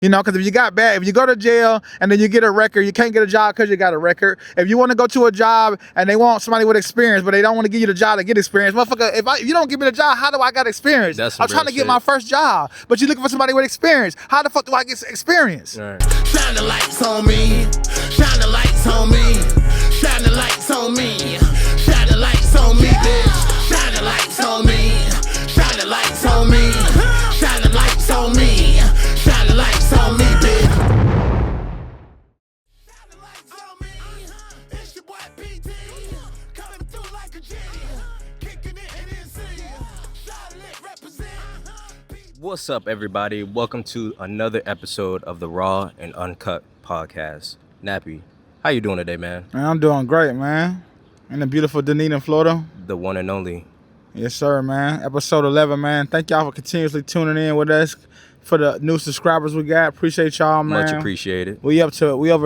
You know, because if you go to jail and then you get a record, you can't get a job because you got a record. If you want to go to a job and they want somebody with experience, but they don't want to give you the job to get experience, motherfucker, if you don't give me the job, how do I got experience? I'm trying to get my first job, but you're looking for somebody with experience. How the fuck do I get experience? Right. Shine the lights on me. Shine the lights on me. Shine the lights on me. Shine the lights on me, bitch. Shine the lights on me. Shine the lights on me. Shine the lights on me. Shine the lights on me, bitch. Shine the lights on me. It's your boy PT. Coming through like a G. Kicking it in NC. Solid represent. What's up, everybody? Welcome to another episode of the Raw and Uncut Podcast. Nappy, how you doing today, man? Man, I'm doing great, man. In the beautiful Dunedin, Florida. The one and only. Yes, sir, man. Episode 11, man. Thank y'all for continuously tuning in with us. For the new subscribers we got, appreciate y'all, man. Much appreciated. We over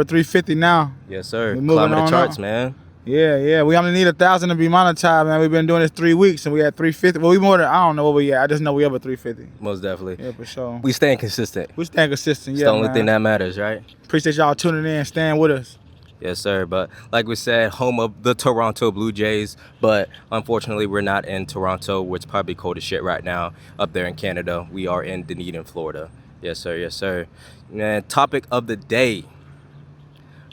350 now. Yes, sir. We Climbing the charts, up. man. Yeah. We only need 1,000 to be monetized, man. We've been doing this 3 weeks and we had 350. Well, we more than, I don't know what we at. I just know we over 350. Most definitely. Yeah, for sure. We staying consistent. We staying consistent, It's yeah, the only man. thing that matters, right? Appreciate y'all tuning in, staying with us. Yes, sir. But like we said, home of the Toronto Blue Jays. But unfortunately, we're not in Toronto, which is probably cold as shit right now up there in Canada. We are in Dunedin, Florida. Yes, sir. Yes, sir. And topic of the day.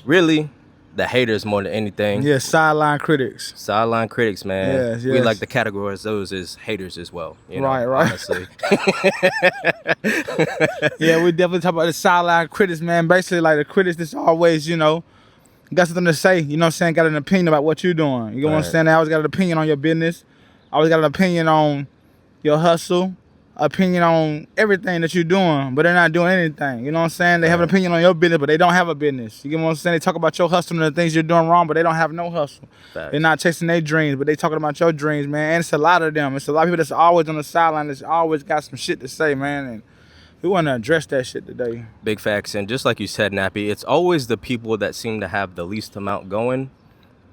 Really, the haters more than anything. Yeah, Sideline Critics. Sideline Critics, man. Yes. We like to categorize those as haters as well. You know, Right. Honestly. Yeah, we definitely talk about the Sideline Critics, man. Basically, like the critics that's always, got something to say, you know what I'm saying? Got an opinion about what you're doing. You know what I'm Right. saying? They always got an opinion on your business. Always got an opinion on your hustle. Opinion on everything that you're doing, but they're not doing anything. You know what I'm saying? They have an opinion on your business, but they don't have a business. You get what I'm saying? They talk about your hustle and the things you're doing wrong, but they don't have no hustle. Facts. They're not chasing their dreams, but they talking about your dreams, man. And it's a lot of them. It's a lot of people that's always on the sideline that's always got some shit to say, man. And we want to address that shit today. Big facts. And just like you said, Nappy, it's always the people that seem to have the least amount going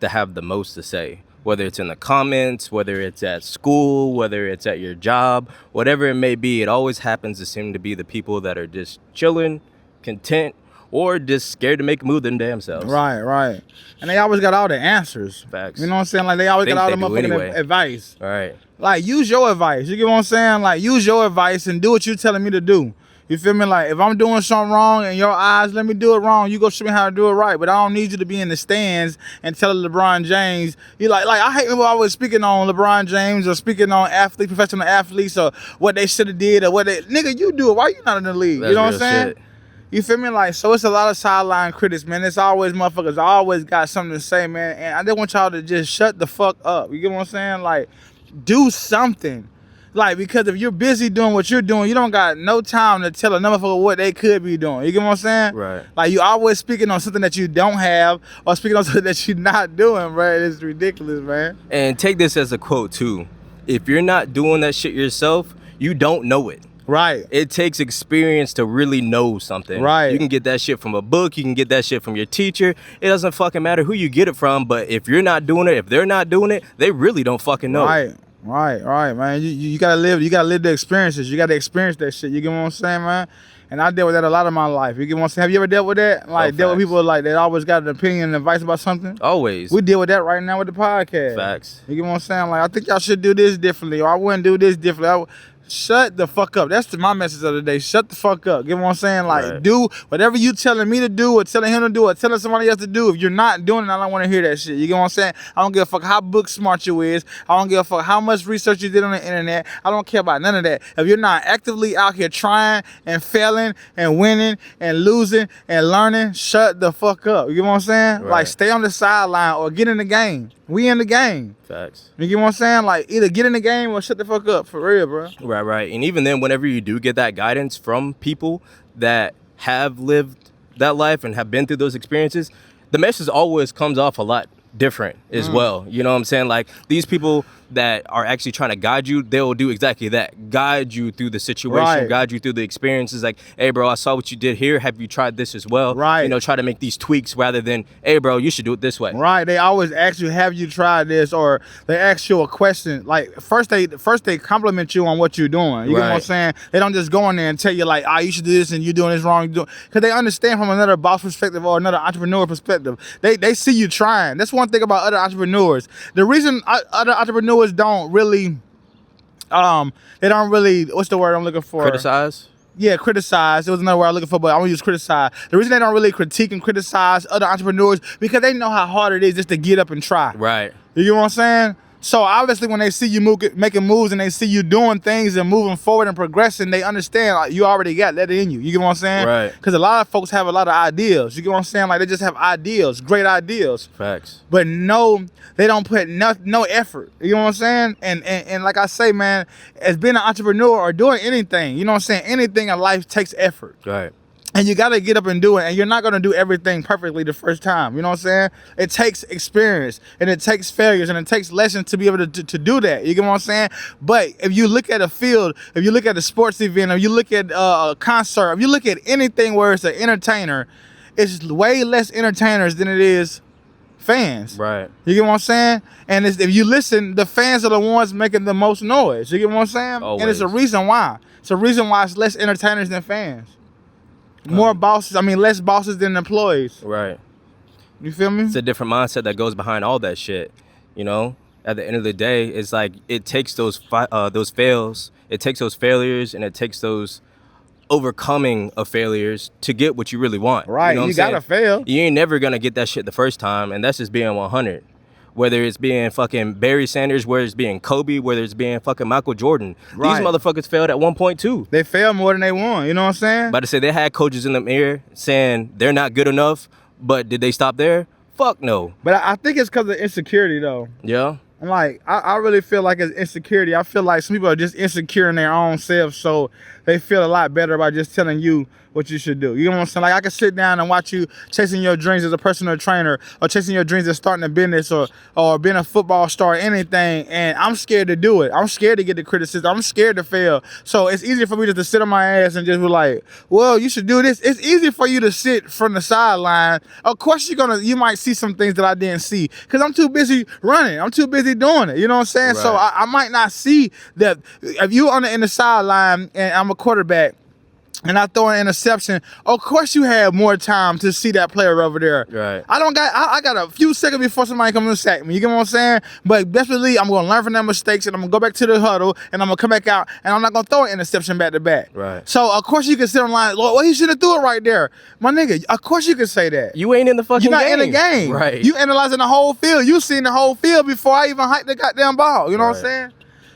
to have the most to say. Whether it's in the comments, whether it's at school, whether it's at your job, whatever it may be, it always happens to seem to be the people that are just chilling, content, or just scared to make a move them damn selves. Right. And they always got all the answers. Facts. You know what I'm saying? Like, they always Think got all they the do motherfucking anyway. advice. All right. Like, use your advice. You get what I'm saying? Like, use your advice and do what you're telling me to do. You feel me? Like, if I'm doing something wrong in your eyes, let me do it wrong. You go show me how to do it right. But I don't need you to be in the stands and tell LeBron James. You like I hate when I was speaking on LeBron James or speaking on professional athletes or what they should have did or what they, nigga, you do it. Why you not in the league? That's you know what I'm real saying? shit. You feel me? Like, so it's a lot of sideline critics, man. It's always motherfuckers always got something to say, man. And I just want y'all to just shut the fuck up. You get what I'm saying? Like, do something. Like, because if you're busy doing what you're doing, you don't got no time to tell another motherfucker what they could be doing. You get what I'm saying? Right. Like, you always speaking on something that you don't have or speaking on something that you're not doing, bro. It's ridiculous, man. And take this as a quote, too. If you're not doing that shit yourself, you don't know it. Right. It takes experience to really know something. Right. You can get that shit from a book. You can get that shit from your teacher. It doesn't fucking matter who you get it from. But if you're not doing it, if they're not doing it, they really don't fucking know. Right, man. You gotta live the experiences. You gotta experience that shit. You get what I'm saying, man? And I dealt with that a lot of my life. You get what I'm saying? Have you ever dealt with that? Like, dealt with people like that always got an opinion and advice about something? Always. We deal with that right now with the podcast. Facts. You get what I'm saying? Like, I think y'all should do this differently, or I wouldn't do this differently. Shut the fuck up. That's my message of the day. Shut the fuck up. Get what I'm saying? Like, Right. do whatever you telling me to do or telling him to do or telling somebody else to do. If you're not doing it, I don't want to hear that shit. You get what I'm saying? I don't give a fuck how book smart you is. I don't give a fuck how much research you did on the internet. I don't care about none of that. If you're not actively out here trying and failing and winning and losing and learning, shut the fuck up. You get what I'm saying? Right. Like, stay on the sideline or get in the game. We in the game. Facts. You get what I'm saying? Like, either get in the game or shut the fuck up. For real, bro. Right. And even then, whenever you do get that guidance from people that have lived that life and have been through those experiences, the message always comes off a lot different as well. You know what I'm saying? Like, these people that are actually trying to guide you, they'll do exactly that. Guide you through the situation, Right. guide you through the experiences. Like, hey, bro, I saw what you did here. Have you tried this as well? Right. You know, try to make these tweaks rather than, hey, bro, you should do it this way. Right. They always ask you, have you tried this? Or they ask you a question. Like, first they compliment you on what you're doing. You get what I'm Right. saying? They don't just go in there and tell you, like, you should do this and you're doing this wrong. Because they understand from another boss perspective or another entrepreneur perspective. They see you trying. That's one thing about other entrepreneurs. The reason other entrepreneurs don't really, they don't really, what's the word I'm looking for? Criticize. Yeah, criticize. It was another word I'm looking for, but I'm gonna use criticize. The reason they don't really critique and criticize other entrepreneurs because they know how hard it is just to get up and try. Right. You get what I'm saying? So obviously when they see you making moves and they see you doing things and moving forward and progressing, they understand like you already got that in you. You get what I'm saying? Right. Because a lot of folks have a lot of ideas. You get what I'm saying? Like they just have ideas, great ideas. Facts. But no, they don't put no effort. You know what I'm saying? And like I say, man, as being an entrepreneur or doing anything, you know what I'm saying? Anything in life takes effort. Right. And you got to get up and do it. And you're not going to do everything perfectly the first time. You know what I'm saying? It takes experience and it takes failures and it takes lessons to be able to do that. You get what I'm saying? But if you look at a field, if you look at a sports event, if you look at a concert, if you look at anything where it's an entertainer, it's way less entertainers than it is fans. Right. You get what I'm saying? And if you listen, the fans are the ones making the most noise. You get what I'm saying? Always. And it's a reason why. It's a reason why it's less entertainers than fans. More bosses, less bosses than employees. Right. You feel me? It's a different mindset that goes behind all that shit. You know, at the end of the day, it's like it takes those fails, it takes those failures, and it takes those overcoming of failures to get what you really want. Right. You know what You I'm saying? gotta fail. You ain't never gonna get that shit the first time, and that's just being 100. Whether it's being fucking Barry Sanders, whether it's being Kobe, whether it's being fucking Michael Jordan. Right. These motherfuckers failed at one point too. They fail more than they won. You know what I'm saying? About to say they had coaches in the mirror saying they're not good enough, but did they stop there? Fuck no. But I think it's because of insecurity, though. Yeah. And like, I really feel like it's insecurity. I feel like some people are just insecure in their own selves, so they feel a lot better by just telling you what you should do. You know what I'm saying? Like, I could sit down and watch you chasing your dreams as a personal trainer or chasing your dreams as starting a business or being a football star or anything, and I'm scared to do it. I'm scared to get the criticism. I'm scared to fail. So it's easier for me just to sit on my ass and just be like, well, you should do this. It's easy for you to sit from the sideline. Of course, you might see some things that I didn't see because I'm too busy running. I'm too busy doing it. You know what I'm saying? Right. So I might not see that. If you in the sideline and I'm a quarterback, and I throw an interception, of course you have more time to see that player over there. Right. I got a few seconds before somebody comes and sack me. You get what I'm saying? But best believe I'm going to learn from their mistakes and I'm going to go back to the huddle and I'm going to come back out and I'm not going to throw an interception back to back. Right. So, of course you can sit on line, well, he should have threw it right there. My nigga, of course you can say that. You ain't in the fucking You're not game. in the game. Right. You analyzing the whole field. You seen the whole field before I even hiked the goddamn ball. You know what I'm Right. saying?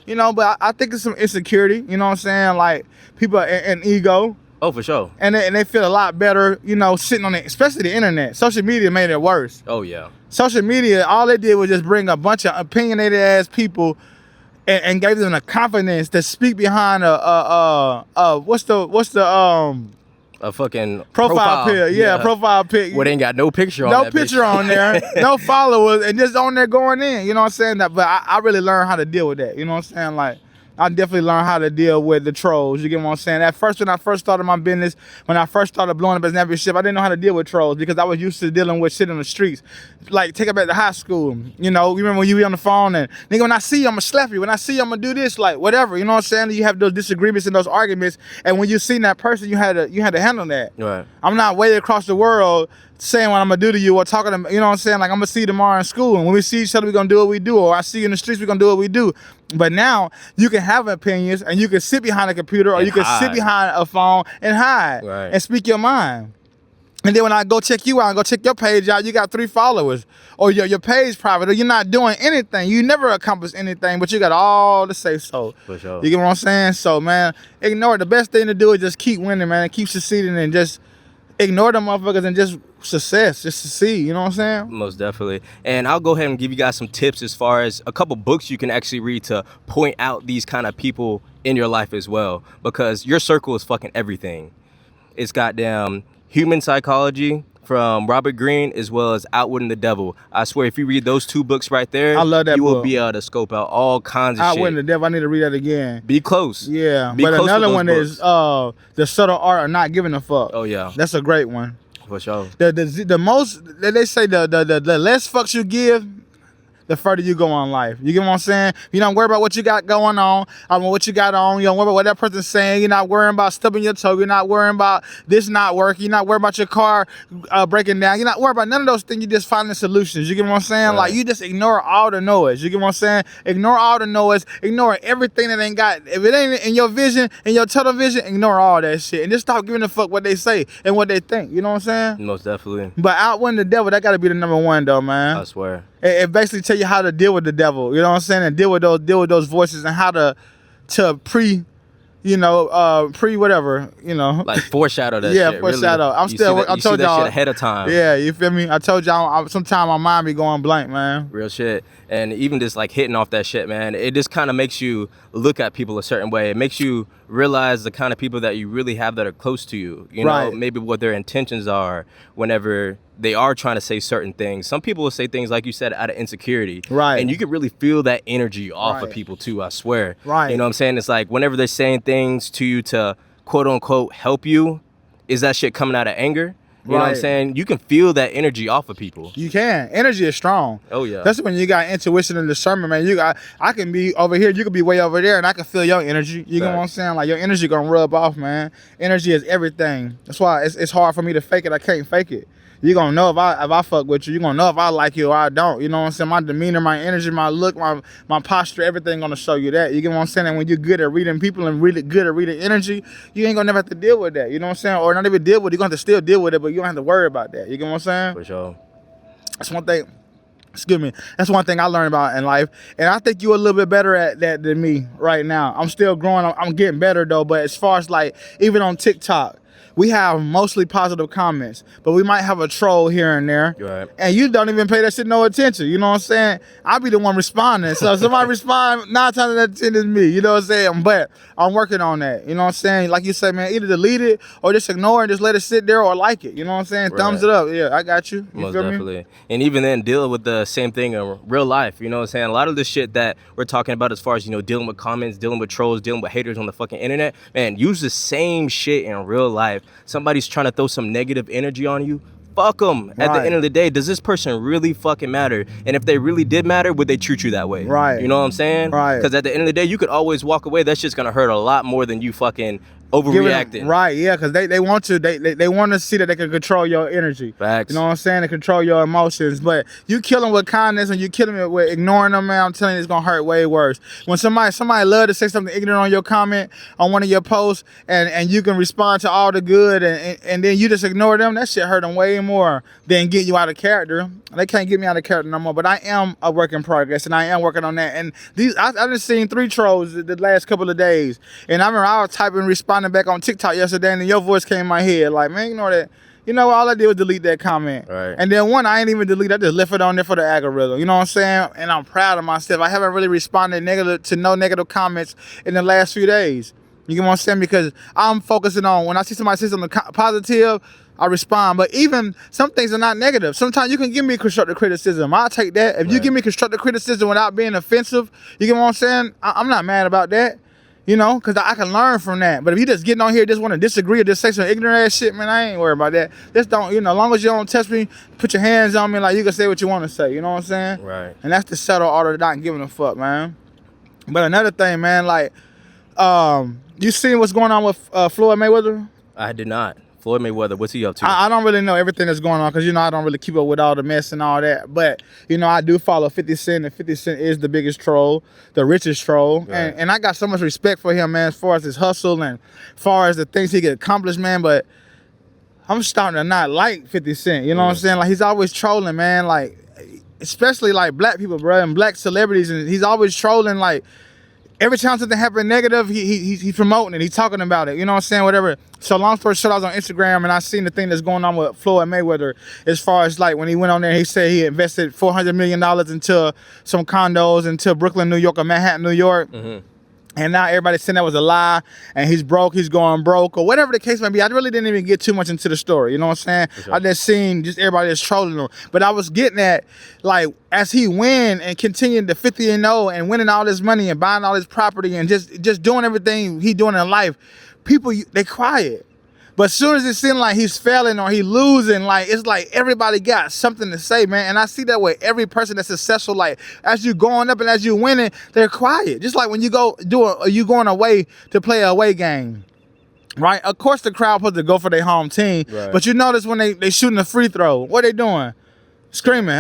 You know, but I think it's some insecurity. You know what I'm saying? Like, people and ego. Oh, for sure. And they feel a lot better, you know, sitting on it, especially the internet. Social media made it worse. Oh, yeah. Social media, all they did was just bring a bunch of opinionated ass people and gave them the confidence to speak behind what's the A fucking profile pic. Yeah, profile pic. What ain't got no picture on No that picture bitch. on there, no followers, and just on there going in. You know what I'm saying? But I really learned how to deal with that. You know what I'm saying? Like, I definitely learned how to deal with the trolls. You get what I'm saying? At first, when I first started my business, when I first started blowing up as an championship, I didn't know how to deal with trolls because I was used to dealing with shit in the streets. Like, take it back to high school. You know, you remember when you be on the phone and, nigga, when I see you, I'm gonna slap you. When I see you, I'm gonna do this. Like, whatever. You know what I'm saying? You have those disagreements and those arguments. And when you seen that person, you had to handle that. Right. I'm not way across the world saying what I'm gonna do to you or talking to, you know what I'm saying? Like, I'm gonna see you tomorrow in school, and when we see each other, we're gonna do what we do, or I see you in the streets, we're gonna do what we do. But now you can have opinions and you can sit behind a computer or And you can sit hide. behind a phone and hide Right. and speak your mind. And then when I go check you out and go check your page out, you got 3 followers, or your page private, or you're not doing anything. You never accomplish anything, but you got all to say so. For sure. You get what I'm saying? So, man, ignore it. The best thing to do is just keep winning, man, and keep succeeding, and just ignore them motherfuckers and just succeed. You know what I'm saying? Most definitely. And I'll go ahead and give you guys some tips as far as a couple books you can actually read to point out these kind of people in your life as well, because your circle is fucking everything. It's goddamn Human Psychology, from Robert Greene as well as Outwitting the Devil. I swear, if you read those 2 books right there, I love that you will book. be able to scope out all kinds of Outwitting the shit. Devil. I need to read that again. Be close. Yeah, Be but close another with one those is books. The Subtle Art of Not Giving a Fuck. Oh yeah, That's a great one. for sure. The most they say the less fucks you give, the further you go in life. You get what I'm saying? You don't worry about what you got going on. I mean, what you got on. You don't worry about what that person's saying. You're not worrying about stubbing your toe. You're not worrying about this not working. You're not worrying about your car breaking down. You're not worried about none of those things. You just finding solutions. You get what I'm saying? Right. Like, you just ignore all the noise. You get what I'm saying? Ignore all the noise. Ignore everything that ain't got. If it ain't in your vision, in your tunnel vision, ignore all that shit. And just stop giving a fuck what they say and what they think. You know what I'm saying? Most definitely. But Outwitting the Devil, that got to be the number one, though, man. I swear. It basically tell you how to deal with the devil, you know what I'm saying, and deal with those voices, and how to pre whatever, you know. Like foreshadow that Yeah, shit. foreshadow. Really. I'm You still. see that, I you told see that y'all shit ahead of time. Yeah, you feel me? I told y'all. Sometimes my mind be going blank, man. Real shit. And even just like hitting off that shit, man, it just kind of makes you look at people a certain way. It makes you realize the kind of people that you really have that are close to you. You know, Right. maybe what their intentions are whenever they are trying to say certain things. Some people will say things, like you said, out of insecurity. Right. And you can really feel that energy off of Right. people too, I swear. Right. You know what I'm saying? It's like whenever they're saying things to you to quote unquote help you, is that shit coming out of anger? You know what I'm Right. saying? You can feel that energy off of people. You can. Energy is strong. Oh, yeah. That's when you got intuition and discernment, man. I can be over here, you can be way over there, and I can feel your energy. You know what I'm Facts. saying? Like, your energy gonna rub off, man. Energy is everything. That's why it's hard for me to fake it. I can't fake it. You gonna know if I fuck with you. You gonna know if I like you or I don't. You know what I'm saying? My demeanor, my energy, my look, my posture, everything gonna show you that. You get what I'm saying? And when you're good at reading people and really good at reading energy, you ain't gonna never have to deal with that. You know what I'm saying? Or not even deal with it. You're gonna have to still deal with it, but you don't have to worry about that. You get what I'm saying? For sure. That's one thing. Excuse me. That's one thing I learned about in life, and I think you're a little bit better at that than me right now. I'm still growing. I'm getting better though. But as far as like even on TikTok, we have mostly positive comments, but we might have a troll here and there. Right. And you don't even pay that shit no attention. You know what I'm saying? I'll be the one responding. So if somebody respond, 9 times out of 10 is me. You know what I'm saying? But I'm working on that. You know what I'm saying? Like you said, man, either delete it or just ignore it and just let it sit there or like it. You know what I'm saying? Right. Thumbs it up. Yeah, I got you. You Most feel me? definitely. And even then, deal with the same thing in real life. You know what I'm saying? A lot of the shit that we're talking about as far as, you know, dealing with comments, dealing with trolls, dealing with haters on the fucking internet, man, use the same shit in real life. Somebody's trying to throw some negative energy on you. Fuck them. At the Right. end of the day, does this person really fucking matter? And if they really did matter, would they treat you that way? Right. You know what I'm saying? Right. Because at the end of the day, you could always walk away. That's just going to hurt a lot more than you fucking overreacting. Right, yeah, because they want to they want to see that they can control your energy. Facts. You know what I'm saying? They control your emotions. But you kill them with kindness and you kill them with ignoring them, man. I'm telling you, it's gonna hurt way worse. When somebody love to say something ignorant on your comment on one of your posts, and you can respond to all the good, and then you just ignore them, that shit hurt them way more than get you out of character. They can't get me out of character no more. But I am a work in progress, and I am working on that. And I've just seen 3 trolls the last couple of days, and I remember I was typing responding back on TikTok yesterday, and then your voice came in my head like, man, ignore that. You know, all I did was delete that comment. Right. And then one I ain't even delete. I just left it on there for the algorithm. You know what I'm saying? And I'm proud of myself. I haven't really responded to no negative comments in the last few days. You get what I'm saying? Because I'm focusing on when I see somebody say something positive, I respond. But even some things are not negative. Sometimes you can give me constructive criticism. I'll take that. If you give me constructive criticism without being offensive, you get what I'm saying? I'm not mad about that. You know, because I can learn from that. But if you just getting on here, just want to disagree or just say some ignorant ass shit, man, I ain't worried about that. Just don't, you know, as long as you don't touch me, put your hands on me, like you can say what you want to say. You know what I'm saying? Right. And that's the subtle art of not giving a fuck, man. But another thing, man, like, you seen what's going on with Floyd Mayweather? I did not. Floyd Mayweather, what's he up to? I don't really know everything that's going on because, you know, I don't really keep up with all the mess and all that. But, you know, I do follow 50 Cent, and 50 Cent is the biggest troll, the richest troll. Right. And I got so much respect for him, man, as far as his hustle and as far as the things he can accomplish, man. But I'm starting to not like 50 Cent. You know what I'm saying? Like, he's always trolling, man. Like, especially, like, black people, bro, and black celebrities. And he's always trolling, like, every time something happened negative, he's promoting it. He's talking about it. You know what I'm saying? Whatever. So long story short, I was on Instagram and I seen the thing that's going on with Floyd Mayweather as far as like when he went on there, he said he invested $400 million into some condos into Brooklyn, New York or Manhattan, New York. Mm-hmm. And now everybody's saying that was a lie, and he's broke, he's going broke, or whatever the case may be. I really didn't even get too much into the story, you know what I'm saying? Sure. I just seen just everybody just trolling him. But I was getting at, like, as he win and continued to 50-0 and winning all this money and buying all this property and just doing everything he doing in life, people, they quiet. But as soon as it seems like he's failing or he losing, like, it's like everybody got something to say, man. And I see that with every person that's successful. Like, as you going up and as you winning, they're quiet. Just like when you go you going away to play a away game, right? Of course, the crowd supposed to go for their home team. Right. But you notice when they shooting a free throw, what they doing? Screaming,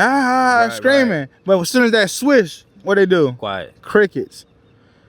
screaming. Right. But as soon as that swish, what they do? Quiet. Crickets.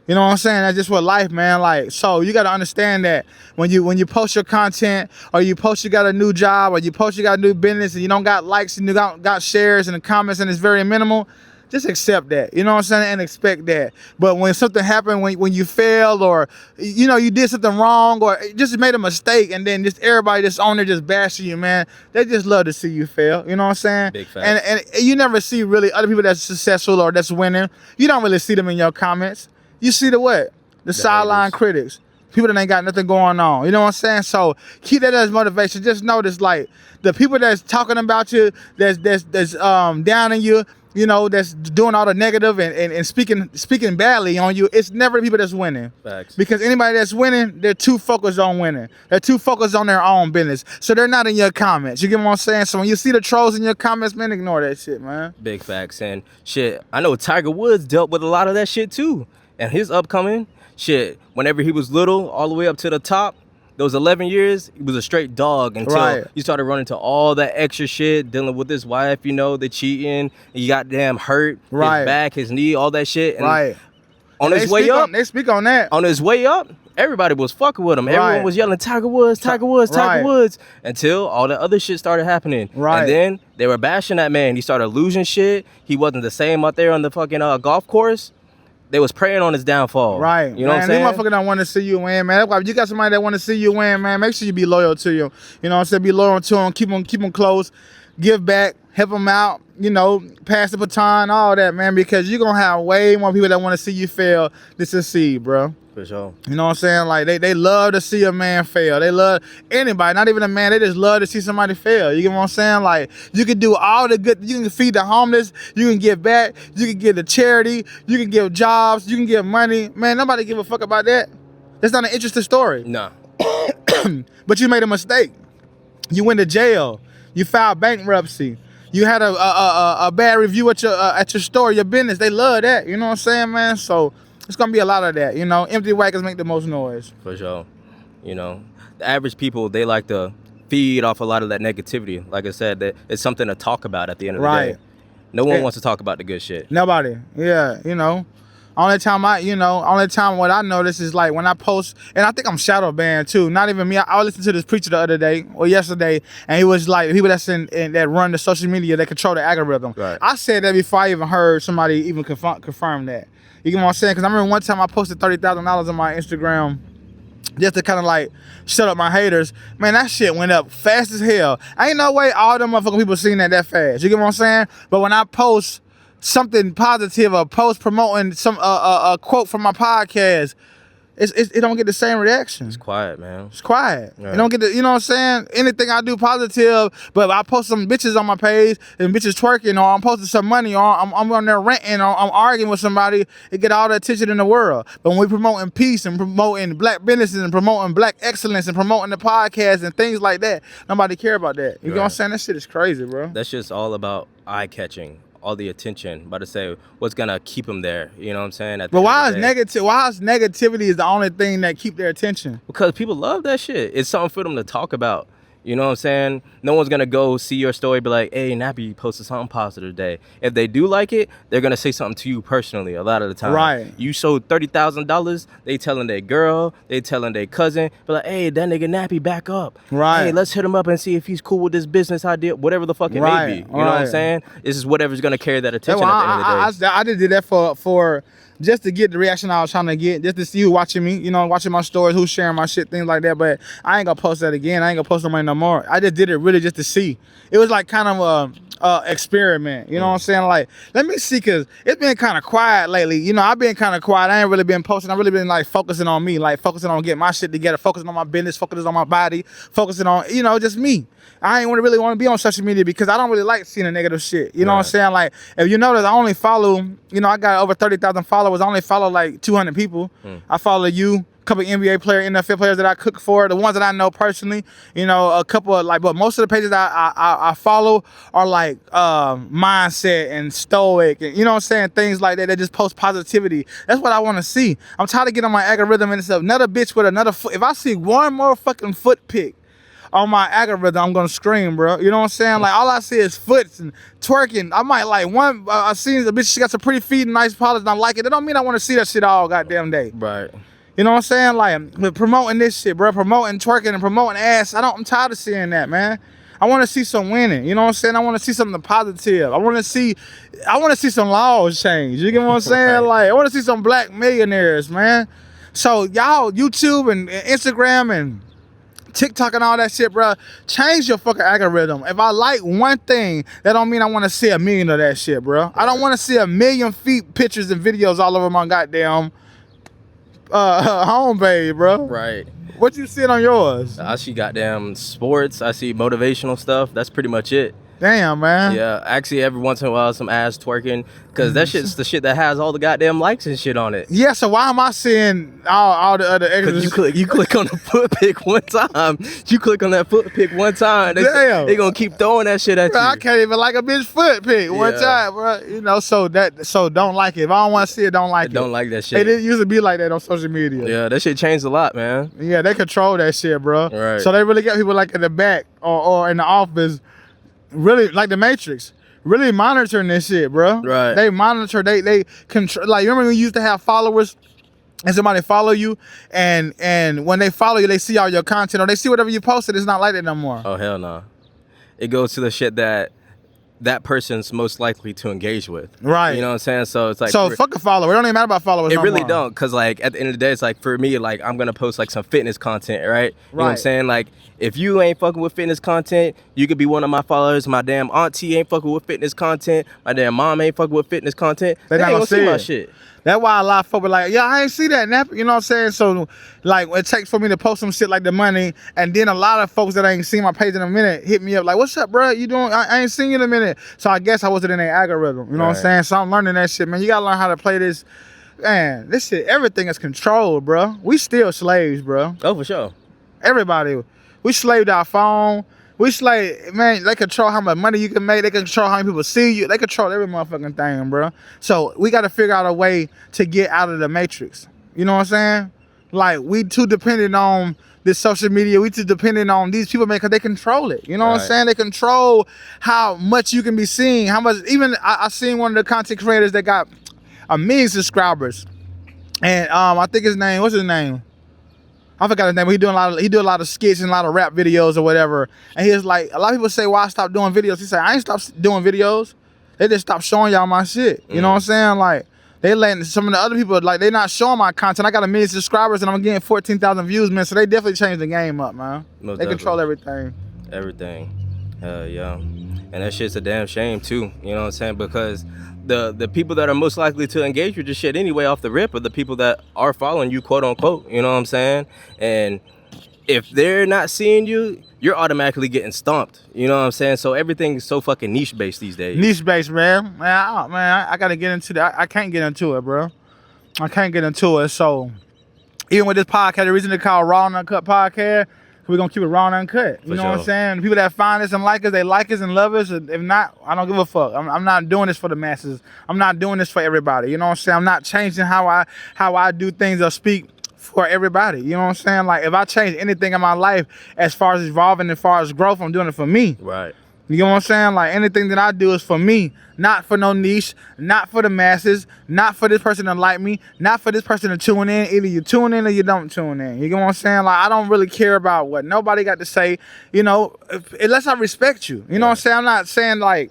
You know what I'm saying? That's just what life, man. Like, so you got to understand that when you post your content, or you post you got a new job, or you post you got a new business, and you don't got likes and you got shares and the comments, and it's very minimal, just accept that. You know what I'm saying? And expect that. But when something happened, when you failed, or you did something wrong, or just made a mistake, and then just everybody just on there just bashing you, man, they just love to see you fail. You know what I'm saying? Big facts. And you never see really other people that's successful or that's winning. You don't really see them in your comments. You see the what? The sideline critics. People that ain't got nothing going on. You know what I'm saying? So keep that as motivation. Just notice, like, the people that's talking about you, that's downing you, that's doing all the negative and speaking badly on you, it's never the people that's winning. Facts. Because anybody that's winning, they're too focused on winning. They're too focused on their own business. So they're not in your comments. You get what I'm saying? So when you see the trolls in your comments, man, ignore that shit, man. Big facts. And shit, I know Tiger Woods dealt with a lot of that shit too. And his upcoming shit, whenever he was little, all the way up to the top, those 11 years, he was a straight dog until you started running into all that extra shit, dealing with his wife, the cheating, he got damn hurt, his back, his knee, all that shit. And on his way up, they speak on that. On his way up, everybody was fucking with him. Everyone was yelling, Tiger Woods, Tiger Woods, Tiger Woods, until all the other shit started happening. And then they were bashing that man. He started losing shit. He wasn't the same out there on the fucking golf course. They was preying on his downfall. Right. You know what I'm saying? These motherfuckers don't want to see you win, man. That's why if you got somebody that want to see you win, man, make sure you be loyal to you. You know what I'm saying? Be loyal to them. Keep them close. Give back. Help them out. Pass the baton, all that, man, because you're going to have way more people that want to see you fail than succeed, bro. For sure. You know what I'm saying? Like, they love to see a man fail. They love anybody, not even a man. They just love to see somebody fail. You get what I'm saying? Like, you can do all the good. You can feed the homeless. You can give back. You can give to charity. You can give jobs. You can give money. Man, nobody give a fuck about that. That's not an interesting story. No. But you made a mistake. You went to jail. You filed bankruptcy. You had a bad review at your store, your business. They love that. You know what I'm saying, man? So it's gonna be a lot of that, Empty wagons make the most noise. For sure. The average people, they like to feed off a lot of that negativity. Like I said, that it's something to talk about at the end of the day. No one wants to talk about the good shit. Nobody. Yeah, Only time what I notice is like when I post, and I think I'm shadow banned too. Not even me. I listened to this preacher the other day or yesterday, and he was like, people that's in that run the social media, that control the algorithm. Right. I said that before I even heard somebody even confirm that. You get what I'm saying? Because I remember one time I posted $30,000 on my Instagram just to kind of like shut up my haters. Man, that shit went up fast as hell. Ain't no way all them motherfucking people seen that fast. You get what I'm saying? But when I post something positive, or post promoting some a quote from my podcast, it don't get the same reaction. It's quiet, man. It's quiet. Yeah. It don't get the, you know what I'm saying? Anything I do positive, but I post some bitches on my page and bitches twerking, or I'm posting some money, or I'm on there renting, or I'm arguing with somebody, it get all the attention in the world. But when we promoting peace and promoting black businesses and promoting black excellence and promoting the podcast and things like that, nobody care about that. You know what I'm saying? That shit is crazy, bro. That's just all about eye catching. All the attention, about to say what's gonna keep them there. You know what I'm saying? But why is negativity is the only thing that keep their attention? Because people love that shit. It's something for them to talk about. You know what I'm saying? No one's gonna go see your story and be like, hey, Nappy posted something positive today. If they do like it, they're gonna say something to you personally a lot of the time. Right. You sold $30,000, they telling their girl, they telling their cousin, be like, hey, that nigga Nappy back up. Right. Hey, let's hit him up and see if he's cool with this business idea, whatever the fuck it may be. You know what I'm saying? This is whatever's gonna carry that attention at the end of the day. I just did that for just to get the reaction I was trying to get, just to see who watching me, watching my stories, who's sharing my shit, things like that. But I ain't gonna post that again. I ain't gonna post no money no more. I just did it really just to see. It was like kind of experiment. You know what I'm saying? Like, let me see, cause it's been kind of quiet lately. You know, I've been kind of quiet. I ain't really been posting. I've really been like focusing on me, like focusing on getting my shit together, focusing on my business, focusing on my body, focusing on, you know, just me. I ain't really want to be on social media because I don't really like seeing the negative shit. You know what I'm saying? Like, if you notice, I only follow, you know, I got over 30,000 followers. I only follow like 200 people. I follow you. Couple NBA players, NFL players that I cook for, the ones that I know personally, you know, a couple of like, but most of the pages I follow are like mindset and stoic, and you know what I'm saying, things like that. They just post positivity. That's what I want to see. I'm trying to get on my algorithm and it's another bitch with another foot. If I see one more fucking foot pic on my algorithm, I'm gonna scream, bro. You know what I'm saying? Like, all I see is foots and twerking. I might like one. I seen the bitch. She got some pretty feet and nice polish, and I like it. That don't mean I want to see that shit all goddamn day. Right. You know what I'm saying? Like, with promoting this shit, bro, promoting twerking and promoting ass, I'm tired of seeing that, man. I want to see some winning. You know what I'm saying? I want to see something positive. I want to see some laws change. You get what I'm saying? Right. Like, I want to see some black millionaires, man. So y'all, YouTube and Instagram and TikTok and all that shit, bro, change your fucking algorithm. If I like one thing, that don't mean I want to see a million of that shit, bro. I don't want to see a million feet pictures and videos all over my goddamn homepage, bro. Right. What you seeing on yours? I see goddamn sports. I see motivational stuff. That's pretty much it. Damn, man. Yeah, actually, every once in a while, some ass twerking, because that shit's the shit that has all the goddamn likes and shit on it. Yeah, so why am I seeing all the other extras? You click on the foot pic one time. You click on that foot pic one time. Damn. They gonna keep throwing that shit at Bro, you. I can't even like a bitch foot pic one time, bro. You know, so don't like it. If I don't want to see it, don't like it. Don't like that It shit. didn't used to be like that on social media. Yeah, that shit changed a lot, man. Yeah, they control that shit, bro. Right. So they really got people like in the back or in the office, really like the Matrix, really monitoring this shit, bro. Right. They monitor, they control. Like, remember when you used to have followers and somebody follow you, and when they follow you, they see all your content or they see whatever you posted. It's not like that no more. Oh, hell no. It goes to the shit that person's most likely to engage with. Right. You know what I'm saying? So it's like, so fuck a follower. It don't even matter about followers. it no really more. don't, because like at the end of the day, it's like, for me, like, I'm gonna post like some fitness content, right? You know what I'm Right. saying? Like, if you ain't fucking with fitness content, you could be one of my followers. My damn auntie ain't fucking with fitness content. My damn mom ain't fucking with fitness content. They not ain't gonna see see my it. shit. That's why a lot of folks are like, yeah, I ain't see that, Nap. You know what I'm saying? So, like, it takes for me to post some shit like the money, and then a lot of folks that ain't seen my page in a minute hit me up like, what's up, bro? You doing? I ain't seen you in a minute. So I guess I wasn't in their algorithm. You know what I'm Right. saying? So I'm learning that shit, man. You gotta learn how to play this. Man, this shit, everything is controlled, bro. We still slaves, bro. Oh, for sure. Everybody. We slaved our phone. We slave, man, they control how much money you can make. They control how many people see you. They control every motherfucking thing, bro. So we got to figure out a way to get out of the matrix. You know what I'm saying? Like, we too dependent on this social media. We too dependent on these people, man, because they control it. You know what I'm Right. saying? They control how much you can be seen, how much. Even I seen one of the content creators that got 1 million subscribers. And I think his name, what's his name? I forgot his name, but he do a lot of skits and a lot of rap videos or whatever. And he was like, a lot of people say, why I stopped doing videos? He said, I ain't stopped doing videos. They just stopped showing y'all my shit. You know what I'm saying? Like, they letting some of the other people, like, they not showing my content. I got 1 million subscribers and I'm getting 14,000 views, man. So they definitely changed the game up, man. Most They control definitely. everything. Everything. Yeah. And that shit's a damn shame too. You know what I'm saying? Because the people that are most likely to engage with this shit anyway off the rip are the people that are following you, quote unquote. You know what I'm saying? And if they're not seeing you, you're automatically getting stomped. You know what I'm saying? So everything is so fucking niche based these days. Niche based, man. I got to get into that. I can't get into it, bro. I can't get into it. So even with this podcast, the reason they call Raw Uncut Podcast, we're going to keep it raw and uncut. You For know what I'm sure. saying? The people that find us and like us, they like us and love us. If not, I don't give a fuck. I'm not doing this for the masses. I'm not doing this for everybody. You know what I'm saying? I'm not changing how I do things or speak for everybody. You know what I'm saying? Like, if I change anything in my life as far as evolving, as far as growth, I'm doing it for me. Right. You know what I'm saying? Like, anything that I do is for me, not for no niche, not for the masses, not for this person to like me, not for this person to tune in. Either you tune in or you don't tune in. You know what I'm saying? Like, I don't really care about what nobody got to say, you know, unless I respect you. You know what I'm saying? I'm not saying, like,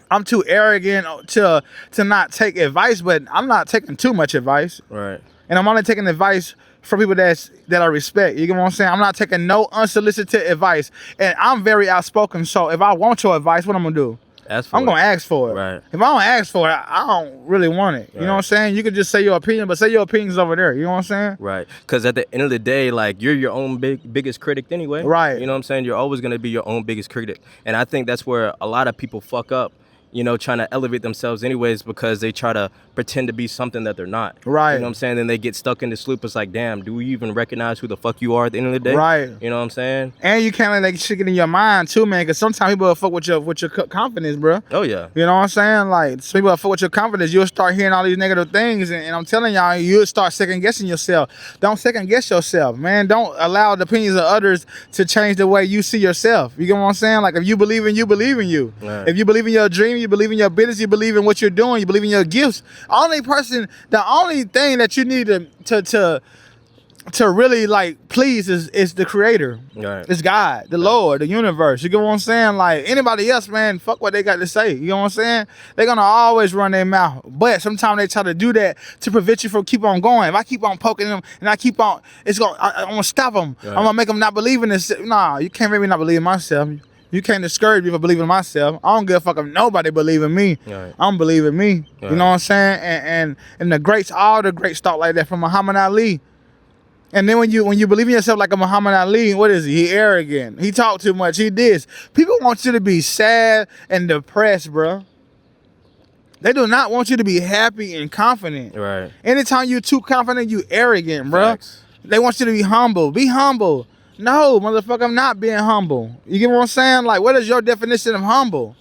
I'm too arrogant to not take advice, but I'm not taking too much advice. Right. And I'm only taking advice for people that I respect. You get what I'm saying? I'm not taking no unsolicited advice. And I'm very outspoken. So if I want your advice, what I'm gonna do? I'm gonna ask for it. Right. If I don't ask for it, I don't really want it. You know what I'm saying? You could just say your opinion, but say your opinion's over there. You know what I'm saying? Right. Because at the end of the day, like, you're your own biggest critic anyway. Right. You know what I'm saying? You're always gonna be your own biggest critic. And I think that's where a lot of people fuck up, you know, trying to elevate themselves anyways, because they try to pretend to be something that they're not. Right. You know what I'm saying? Then they get stuck in this loop. It's like, damn, do we even recognize who the fuck you are at the end of the day? Right. You know what I'm saying? And you can't let that shit get in your mind too, man, because sometimes people will fuck with your confidence, bro. Oh, yeah. You know what I'm saying? Like, some people will fuck with your confidence. You'll start hearing all these negative things, and I'm telling y'all, you'll start second-guessing yourself. Don't second-guess yourself, man. Don't allow the opinions of others to change the way you see yourself. You get what I'm saying? Like, if you believe in you, believe in you. Right. If you believe in your dream, you believe in your business, you believe in what you're doing, you believe in your gifts. The only thing that you need to really like please is the creator. Right. It's God, the Lord, the universe. You get what I'm saying? Like, anybody else, man, fuck what they got to say. You know what I'm saying? They're gonna always run their mouth. But sometimes they try to do that to prevent you from keep on going. If I keep on poking them and I keep on, I'm gonna stop them. Right. I'm gonna make them not believe in this. Nah, you can't make me not believe in myself. You can't discourage me for believing in myself. I don't give a fuck if nobody believe in me. Right. I'm believing me. Right. You know what I'm saying? And the greats, all the greats thought like that, from Muhammad Ali. And then when you believe in yourself like a Muhammad Ali, what is he? He arrogant. He talk too much. He this. People want you to be sad and depressed, bro. They do not want you to be happy and confident. Right. Anytime you're too confident, you arrogant, bro. Facts. They want you to be humble. Be humble. No, motherfucker, I'm not being humble. You get what I'm saying? Like, what is your definition of humble?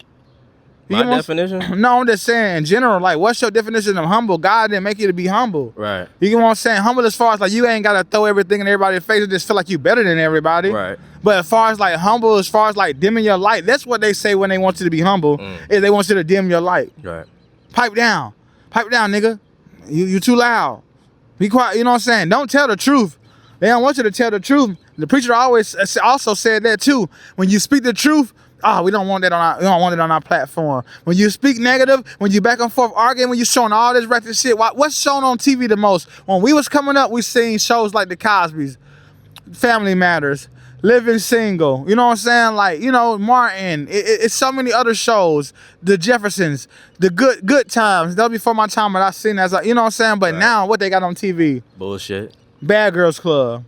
My definition? No, I'm just saying in general, like, what's your definition of humble? God didn't make you to be humble. Right. You get what I'm saying? Humble as far as, like, you ain't got to throw everything in everybody's face and just feel like you better than everybody. Right. But as far as, like, humble, as far as, like, dimming your light, that's what they say when they want you to be humble, is they want you to dim your light. Right. Pipe down. Pipe down, nigga. You too loud. Be quiet. You know what I'm saying? Don't tell the truth. They don't want you to tell the truth. The preacher always also said that too. When you speak the truth, we don't want that on our platform. When you speak negative, when you back and forth arguing, when you showing all this reckless shit, what's shown on TV the most? When we was coming up, we seen shows like The Cosby's, Family Matters, Living Single. You know what I'm saying? Like, you know, Martin. It's so many other shows. The Jeffersons, the Good Times. That was before my time, but I seen that. You know what I'm saying? But now, what they got on TV? Bullshit. Bad Girls Club.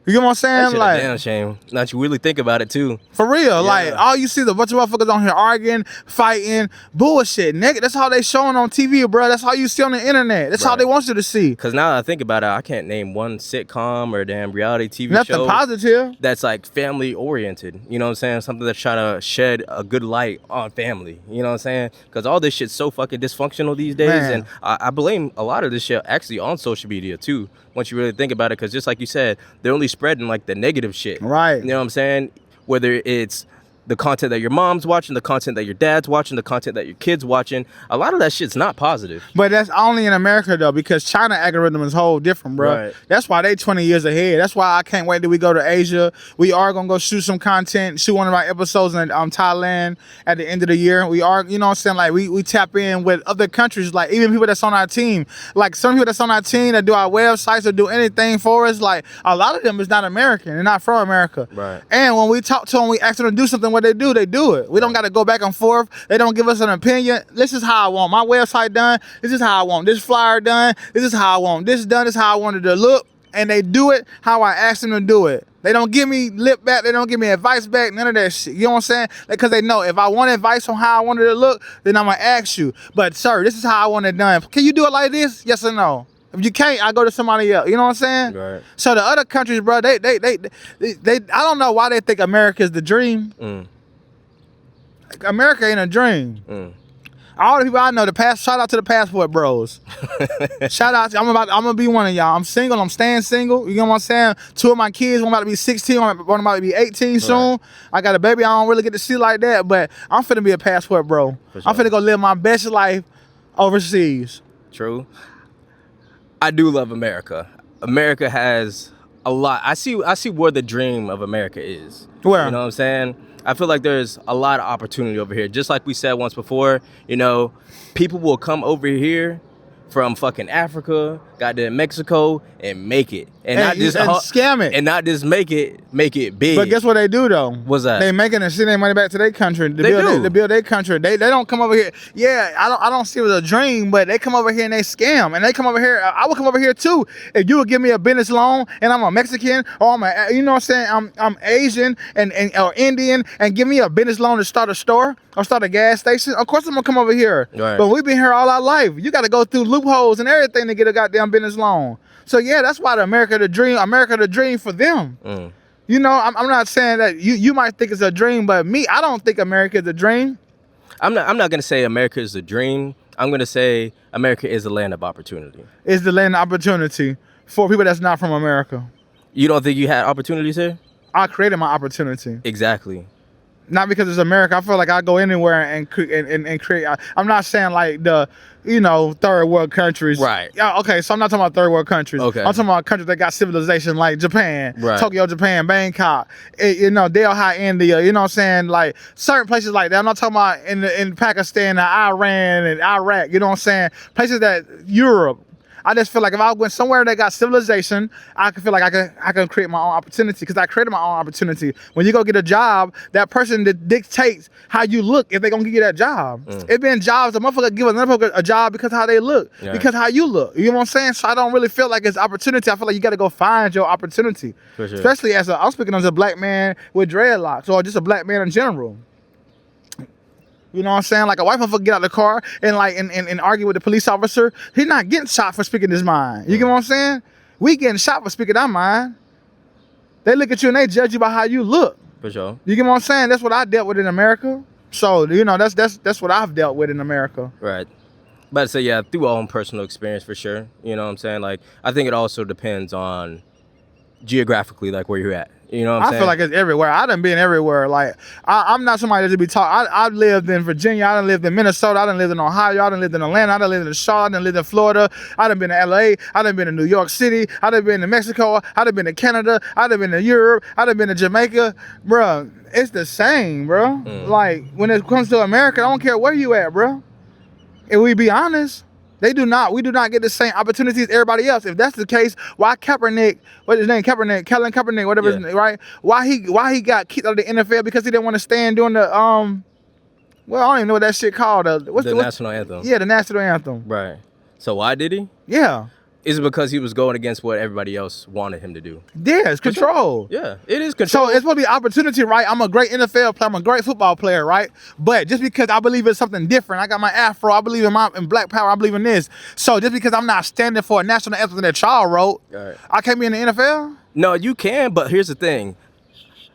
You get what I'm saying? That shit like, a damn shame. Not you really think about it too. For real. Like, all you see is a bunch of motherfuckers on here arguing, fighting, bullshit. Nigga, that's how they showing on TV, bro. That's how you see on the internet. That's how they want you to see. Because now that I think about it, I can't name one sitcom or damn reality TV Nothing show positive that's like family oriented. You know what I'm saying? Something that's trying to shed a good light on family. You know what I'm saying? Because all this shit's so fucking dysfunctional these days. Man. And I blame a lot of this shit actually on social media too. Once you really think about it, because just like you said, they're only spreading like the negative shit. Right. You know what I'm saying? Whether it's the content that your mom's watching, the content that your dad's watching, the content that your kid's watching, a lot of that shit's not positive. But that's only in America though, because China algorithm is whole different, bro. Right. That's why they 20 years ahead. That's why I can't wait till we go to Asia. We are gonna go shoot some content, shoot one of our episodes in Thailand at the end of the year. We are, you know what I'm saying? Like we tap in with other countries, like even people that's on our team. Like some people that's on our team that do our websites or do anything for us, like a lot of them is not American. They're not from America. Right. And when we talk to them, we ask them to do something. What they do it. We don't got to go back and forth. They don't give us an opinion. This is how I want my website done. This is how I want this flyer done. This is how I want this done. This is how I want it to look. And they do it how I asked them to do it. They don't give me lip back. They don't give me advice back. None of that shit. You know what I'm saying? Because they know if I want advice on how I want it to look, then I'm going to ask you. But, sir, this is how I want it done. Can you do it like this? Yes or no? If you can't, I go to somebody else. You know what I'm saying? Right. So the other countries, bro, they I don't know why they think America is the dream. America ain't a dream. All the people I know, shout out to the passport bros. Shout out, I'm gonna be one of y'all. I'm single, I'm staying single. You know what I'm saying? 2 of my kids, one about to be 16, one about to be 18 soon. Right. I got a baby, I don't really get to see like that, but I'm finna be a passport bro. Sure. I'm finna go live my best life overseas. True. I do love America. America has a lot. I see where the dream of America is. Where? You know what I'm saying? I feel like there's a lot of opportunity over here. Just like we said once before, you know, people will come over here from fucking Africa, goddamn Mexico and make it. And not just scam it. And not just make it big. But guess what they do though? What's that? They making and send their money back to their country to build their country. They don't come over here. Yeah, I don't see it as a dream, but they come over here and they scam. And they come over here. I would come over here too. If you would give me a business loan and I'm a Mexican or I'm a, you know what I'm saying, I'm Asian and or Indian, and give me a business loan to start a store or start a gas station, of course I'm gonna come over here. Right. But we've been here all our life. You got to go through loopholes and everything to get a goddamn business loan. So yeah, that's why the America the dream for them. You know, I'm not saying that you might think it's a dream, but me, I don't think America is a dream. I'm not gonna say America is a dream. I'm gonna say America is a land of opportunity. It's the land of opportunity for people that's not from America. You don't think you had opportunities here? I created my opportunity. Exactly. Not because it's America. I feel like I go anywhere and create. I'm not saying like the, you know, third world countries. Right. Yeah. Okay. So I'm not talking about third world countries. Okay. I'm talking about countries that got civilization like Japan, right. Tokyo, Japan, Bangkok, you know, Delhi, India. You know what I'm saying? Like certain places like that. I'm not talking about in Pakistan and Iran and Iraq. You know what I'm saying? Places that Europe. I just feel like if I went somewhere that got civilization, I can feel like I can create my own opportunity because I created my own opportunity. When you go get a job, that person that dictates how you look if they're going to give you that job. It been jobs, the motherfucker give another motherfucker a job because how they look, because how you look. You know what I'm saying? So I don't really feel like it's opportunity. I feel like you got to go find your opportunity. For sure. Especially I'm speaking as a black man with dreadlocks or just a black man in general. You know what I'm saying? Like a white motherfucker get out of the car and like and argue with the police officer. He's not getting shot for speaking his mind. You get what I'm saying? We getting shot for speaking our mind. They look at you and they judge you by how you look. For sure. You get what I'm saying? That's what I dealt with in America. So, you know, that's what I've dealt with in America. Right. But so yeah, through our own personal experience for sure. You know what I'm saying? Like I think it also depends on geographically like where you're at. You know what I'm saying? I feel like it's everywhere. I done been everywhere. Like, I'm not somebody that should be taught. I've lived in Virginia. I done lived in Minnesota. I done lived in Ohio. I done lived in Atlanta. I done lived in Charlotte. I done lived in Florida. I done been to LA. I done been to New York City. I done been to Mexico. I done been to Canada. I done been to Europe. I done been to Jamaica. Bruh, it's the same, bro. Like, when it comes to America, I don't care where you at, bro. If we be honest, we do not get the same opportunities as everybody else. If that's the case, why Kaepernick, what's his name, Colin Kaepernick, whatever his name, right? Why he got kicked out of the NFL because he didn't want to stand during the well, I don't even know what that shit called. What's the national anthem? Yeah, the national anthem. Right. So why did he? Yeah. Is it because he was going against what everybody else wanted him to do? Yeah, it's control. Yeah, it is control. So it's supposed to be opportunity, right? I'm a great NFL player. I'm a great football player, right? But just because I believe in something different, I got my afro, I believe in black power, I believe in this. So just because I'm not standing for a national anthem that y'all wrote, I can't be in the NFL? No, you can, but here's the thing.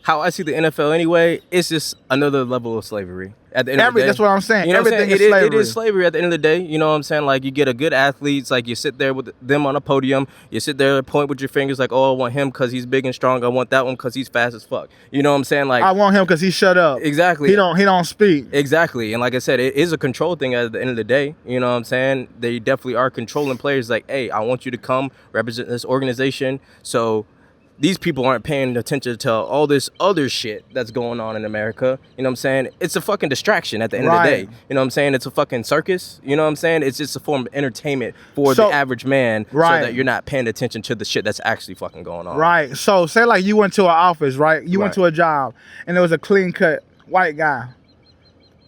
How I see the NFL anyway, it's just another level of slavery. At the end of the day. That's what I'm saying. You know Everything what I'm saying? is slavery. It is slavery at the end of the day. You know what I'm saying? Like, you get a good athlete. It's like you sit there with them on a podium. You sit there and point with your fingers like, oh, I want him because he's big and strong. I want that one because he's fast as fuck. You know what I'm saying? Like, I want him because he shut up. Exactly. He don't speak. Exactly. And like I said, it is a control thing at the end of the day. You know what I'm saying? They definitely are controlling players like, hey, I want you to come represent this organization. So these people aren't paying attention to all this other shit that's going on in America. You know what I'm saying? It's a fucking distraction at the end of the day. You know what I'm saying? It's a fucking circus. You know what I'm saying? It's just a form of entertainment for the average man so that you're not paying attention to the shit that's actually fucking going on. Right. So say like you went to an office, right? You went to a job and there was a clean-cut white guy.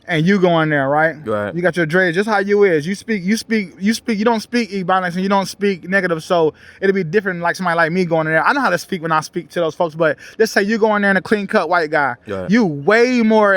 And you go in there, right? Right. You got your dreads, just how you is. You don't speak Ebonics and you don't speak negative, so it'll be different like somebody like me going in there. I know how to speak when I speak to those folks, but let's say you go in there and a clean cut white guy. Right. You way more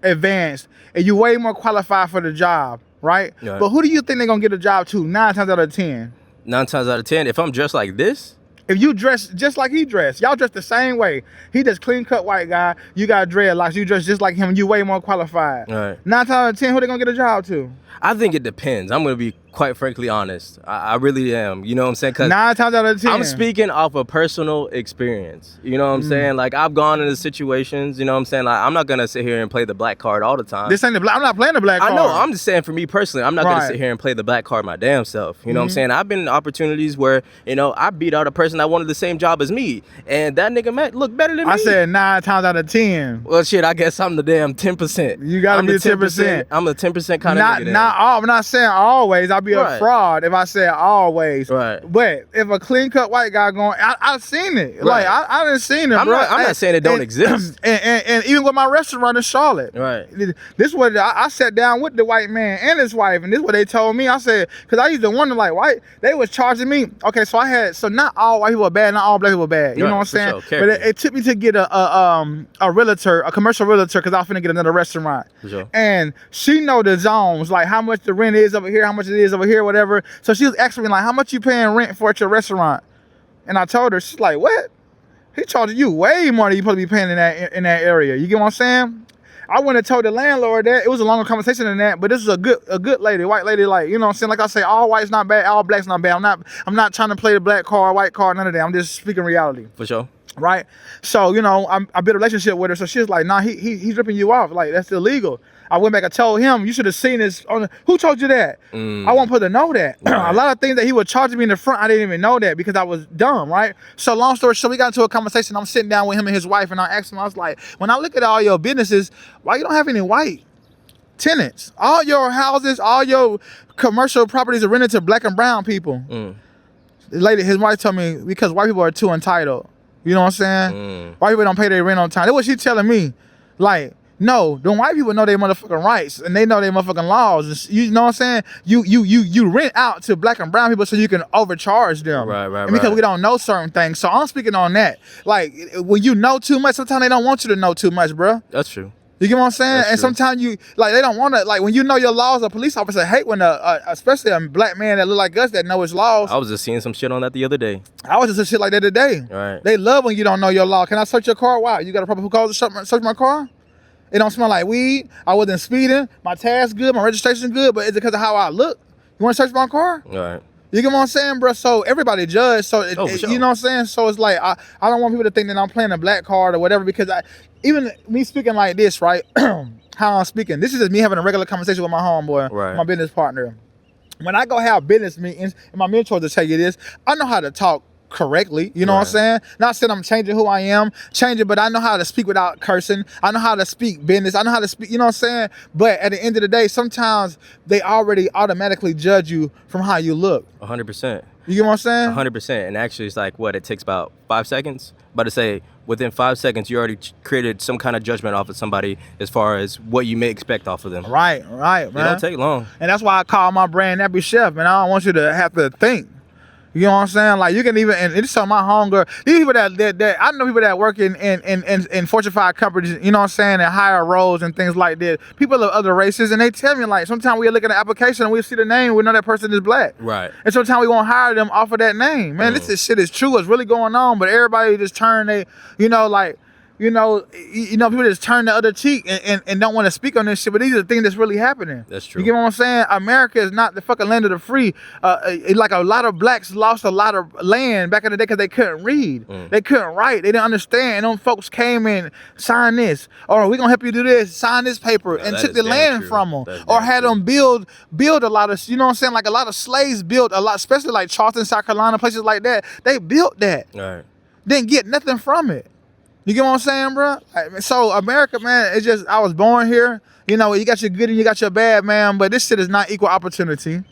advanced and you way more qualified for the job, right? Right. But who do you think they're gonna get a job to 9 times out of 10? 9 times out of 10, if I'm dressed like this? If you dress just like he dressed, y'all dress the same way. He just clean cut white guy. You got dreadlocks. You dress just like him. You way more qualified. Right. 9 times out of 10, who they gonna get a job to? I think it depends. I'm gonna be quite frankly honest. I really am. You know what I'm saying? 'Cause 9 times out of 10. I'm speaking off of personal experience. You know what I'm saying? Like, I've gone into situations, you know what I'm saying? Like, I'm not gonna sit here and play the black card all the time. This ain't the black. I'm not playing the black card. I know. I'm just saying for me personally, I'm not gonna sit here and play the black card my damn self. You know what I'm saying? I've been in opportunities where, you know, I beat out a person that wanted the same job as me, and that nigga looked better than me. I said 9 times out of 10. Well, shit, I guess I'm the damn 10%. You gotta be 10%. I'm a 10% kind of nigga. I'm not saying always. I be a Right. fraud if I said always. Right. But if a clean cut white guy going, I've seen it. Like Right. I done seen it, I'm bro. not saying it don't exist. And even with my restaurant in Charlotte, Right. this what I sat down with the white man and his wife, and this what they told me. I said, because I used to wonder, like, white, they was charging me. Okay, so not all white people are bad, not all black people are bad. You Right, know what I'm for saying? sure. But it took me to get a realtor, a commercial realtor, because I was finna get another restaurant. For sure. And she know the zones, like how much the rent is over here, how much it is over here, whatever. So she was asking me, like, how much you paying rent for at your restaurant? And I told her, she's like, what? He charging you way more than you supposed to be paying in that area. You get what I'm saying? I went and told the landlord that. It was a longer conversation than that, but this is a good lady, white lady, like, you know what I'm saying? Like I say, all white's not bad, all black's not bad. I'm not trying to play the black card, white card, none of that. I'm just speaking reality. For sure. Right? So, you know, I built a relationship with her. So she was like, nah, he's ripping you off. Like, that's illegal. I went back and told him, you should have seen this. Who told you that? I want people to know that. Right. A lot of things that he would charge me in the front, I didn't even know that because I was dumb, right? So long story short, we got into a conversation. I'm sitting down with him and his wife, and I asked him, I was like, when I look at all your businesses, why you don't have any white tenants? All your houses, all your commercial properties are rented to black and brown people. The lady, his wife told me, because white people are too entitled. You know what I'm saying? White people don't pay their rent on time. That's what she telling me. Like, no, them white people know their motherfucking rights and they know their motherfucking laws. You know what I'm saying? You rent out to black and brown people so you can overcharge them. Right, and because we don't know certain things. So I'm speaking on that. Like, when you know too much, sometimes they don't want you to know too much, bro. That's true. You get what I'm saying? That's and true. sometimes you, like, they don't want to, like, when you know your laws, a police officer hate when, especially a black man that look like us that know his laws. I was just seeing some shit on that the other day. I was just a shit like that today. Right. They love when you don't know your law. Can I search your car? Why? You got a problem who calls to search my car? It don't smell like weed. I wasn't speeding. My tag's good. My registration good. But is it because of how I look? You want to search my car? Right. You get what I'm saying, bro? So everybody judge. So For sure. you know what I'm saying? So it's like I don't want people to think that I'm playing a black card or whatever, because even me speaking like this, right? How I'm speaking. This is just me having a regular conversation with my homeboy, Right. my business partner. When I go have business meetings, and my mentors will tell you this, I know how to talk correctly. You know what I'm saying? Not saying I'm changing who I am, but I know how to speak without cursing. I know how to speak business. I know how to speak, you know what I'm saying? But at the end of the day, sometimes they already automatically judge you from how you look. 100%. You get what I'm saying? 100%. And actually, it's like, what, it takes about 5 seconds? But to say, within 5 seconds, you already created some kind of judgment off of somebody as far as what you may expect off of them. Right, man. It don't take long. And that's why I call my brand Nappy Chef, man. I don't want you to have to think. You know what I'm saying? Like, you can even, and it's some of my homegirl, these people that I know people that work in Fortune 5 companies, you know what I'm saying, in higher roles and things like that. People of other races, and they tell me, like, sometimes we look at the application and we see the name, we know that person is black. Right. And sometimes we won't hire them off of that name. Man, this shit is true. It's really going on, but everybody just turn they, people just turn the other cheek and don't want to speak on this shit, but these are the things that's really happening. That's true. You get what I'm saying? America is not the fucking land of the free. Like, a lot of blacks lost a lot of land back in the day because they couldn't read. They couldn't write. They didn't understand. And them folks came in, sign this, or we gonna help you do this, sign this paper, and that took is the damn land true. from them. That's Or damn had true. them build a lot of, you know what I'm saying? Like, a lot of slaves built a lot, especially like Charleston, South Carolina, places like that. They built that. Right. Didn't get nothing from it. You get what I'm saying, bro? So America, man, it's just, I was born here. You know, you got your good and you got your bad, man, but this shit is not equal opportunity.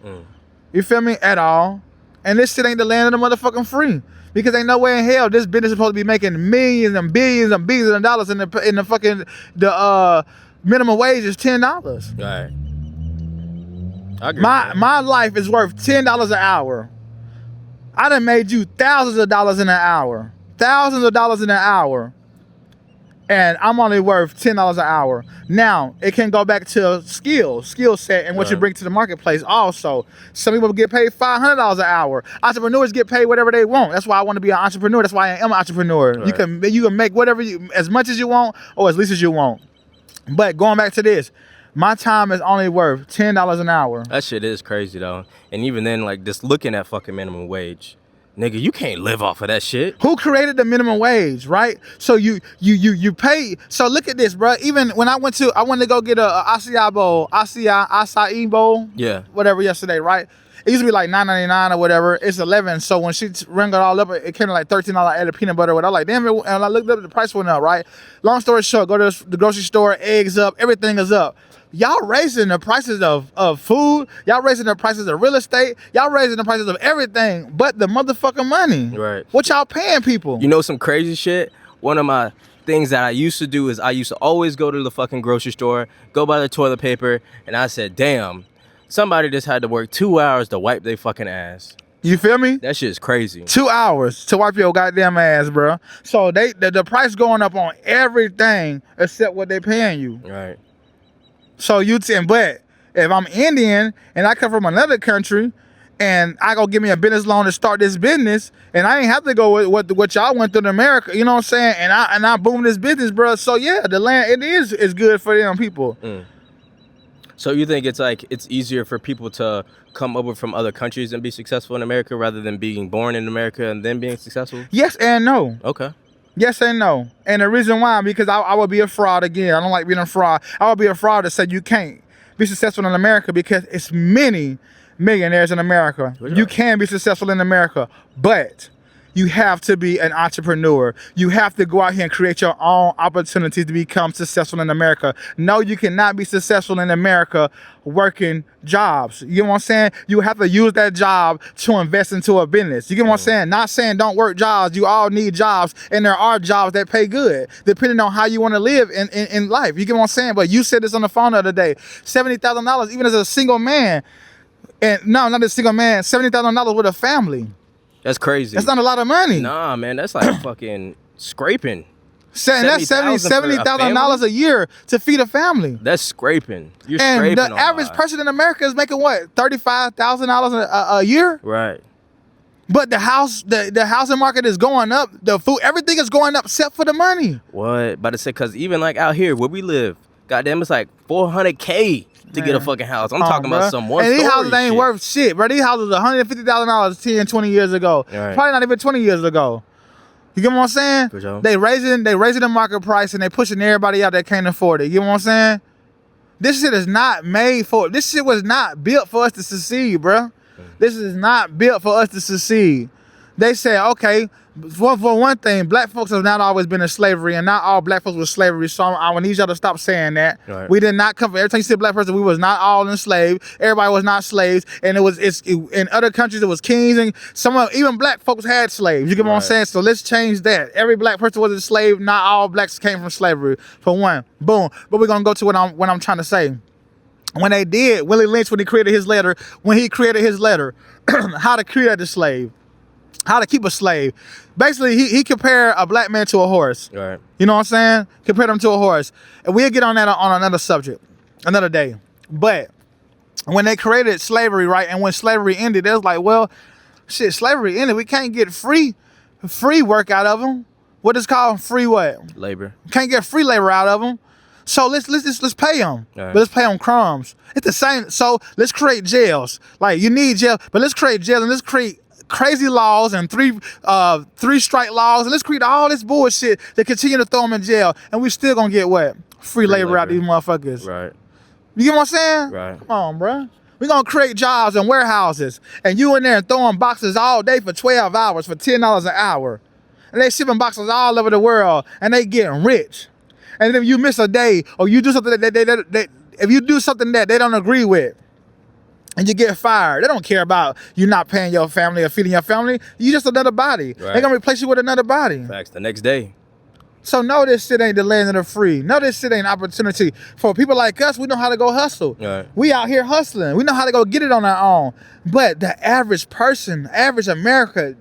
You feel me? At all. And this shit ain't the land of the motherfucking free. Because ain't no way in hell this business is supposed to be making millions and billions and billions of dollars in the fucking, the minimum wage is $10. Right. I agree. My life is worth $10 an hour. I done made you thousands of dollars in an hour. Thousands of dollars in an hour. And I'm only worth $10 an hour. Now, it can go back to skill set, and what you bring to the marketplace also. Some people get paid $500 an hour. Entrepreneurs get paid whatever they want. That's why I want to be an entrepreneur. That's why I am an entrepreneur. Right. You can make whatever as much as you want or as least as you want. But going back to this, my time is only worth $10 an hour. That shit is crazy, though. And even then, like, just looking at fucking minimum wage, nigga, you can't live off of that shit. Who created the minimum wage, right? So you pay. So look at this, bro. Even when I went to go get a acai bowl, Yeah. whatever, yesterday, right? It used to be like $9.99 or whatever. It's $11. So when she rang it all up, it came to like $13. Added peanut butter. What I was like, damn it. And I looked up, the price went up, right? Long story short, go to the grocery store, eggs up, everything is up. y'all raising the prices of food, y'all raising the prices of real estate, y'all raising the prices of everything but the motherfucking money. Right. What y'all paying people? You know some crazy shit? One of my things that I used to do is I used to always go to the fucking grocery store, go buy the toilet paper, and I said, damn, somebody just had to work 2 hours to wipe their fucking ass. You feel me? That shit is crazy. 2 hours to wipe your goddamn ass, bro. So the price going up on everything except what they paying you. Right. So but if I'm Indian and I come from another country and I go give me a business loan to start this business and I ain't have to go with what y'all went through in America, you know what I'm saying? And I boom this business, bro. So yeah, the land is good for them people. So you think it's easier for people to come over from other countries and be successful in America rather than being born in America and then being successful? Yes and no. Okay. Yes and no. And the reason why, because I would be a fraud again. I don't like being a fraud. I would be a fraud that said you can't be successful in America because it's many millionaires in America. You can be successful in America, but you have to be an entrepreneur. You have to go out here and create your own opportunities to become successful in America. No, you cannot be successful in America working jobs. You know what I'm saying? You have to use that job to invest into a business. You get what I'm saying? Not saying don't work jobs. You all need jobs, and there are jobs that pay good, depending on how you want to live in life. You get what I'm saying? But you said this on the phone the other day, $70,000, even as a single man, and no, not a single man, $70,000 with a family. That's crazy. That's not a lot of money. Nah, man, that's like fucking scraping. That's $70,000 a year to feed a family. That's scraping. You're and scraping. The average person in America is making what, $35,000 a year? Right. But the housing market is going up. The food, everything is going up except for the money. What? About to say, because even like out here where we live, goddamn, it's like $400K to get a fucking house. I'm talking about some one story. And these houses ain't worth shit, bro. These houses $150,000 10, 20 years ago. Right. Probably not even 20 years ago. You get what I'm saying? For sure. They raising the market price and they pushing everybody out that can't afford it. You get what I'm saying? This shit is not made for. This shit was not built for us to succeed, bro. This is not built for us to succeed. They said, okay, for one thing, black folks have not always been in slavery, and not all black folks were slavery. So I need y'all to stop saying that. Right. We did not come from. Every time you see a black person, we was not all enslaved. Everybody was not slaves, and in other countries it was kings, and even black folks had slaves. You get what I'm saying? So let's change that. Every black person was a slave. Not all blacks came from slavery. For one, boom. But we're gonna go to what I'm trying to say. When they did, Willie Lynch, when he created his letter, how to create a slave, how to keep a slave. Basically, he compared a black man to a horse. Right. You know what I'm saying? Compared him to a horse. And we'll get on that on another subject, another day. But when they created slavery, right, and when slavery ended, it was like, well, shit, slavery ended. We can't get free work out of them. What is called free what? Labor. Can't get free labor out of them. So let's pay them, right. But let's pay them crumbs. It's the same. So let's create jails. Like you need jail, but let's create jails and let's create crazy laws and three strike laws and let's create all this bullshit that continue to throw them in jail, and we still gonna get what? Free labor out these motherfuckers. Right. You get what I'm saying? Right. Come on, bro. We're gonna create jobs in warehouses, and you in there throwing boxes all day for 12 hours for $10 an hour, and they shipping boxes all over the world, and they getting rich. And if you miss a day or you do something if you do something that they don't agree with and you get fired, they don't care about you not paying your family or feeding your family. You just another body. Right. They're gonna replace you with another body. Facts. The next day. So no, this shit ain't the land of the free. No, this shit ain't opportunity. For people like us, we know how to go hustle. Right. We out here hustling. We know how to go get it on our own. But the average person, average American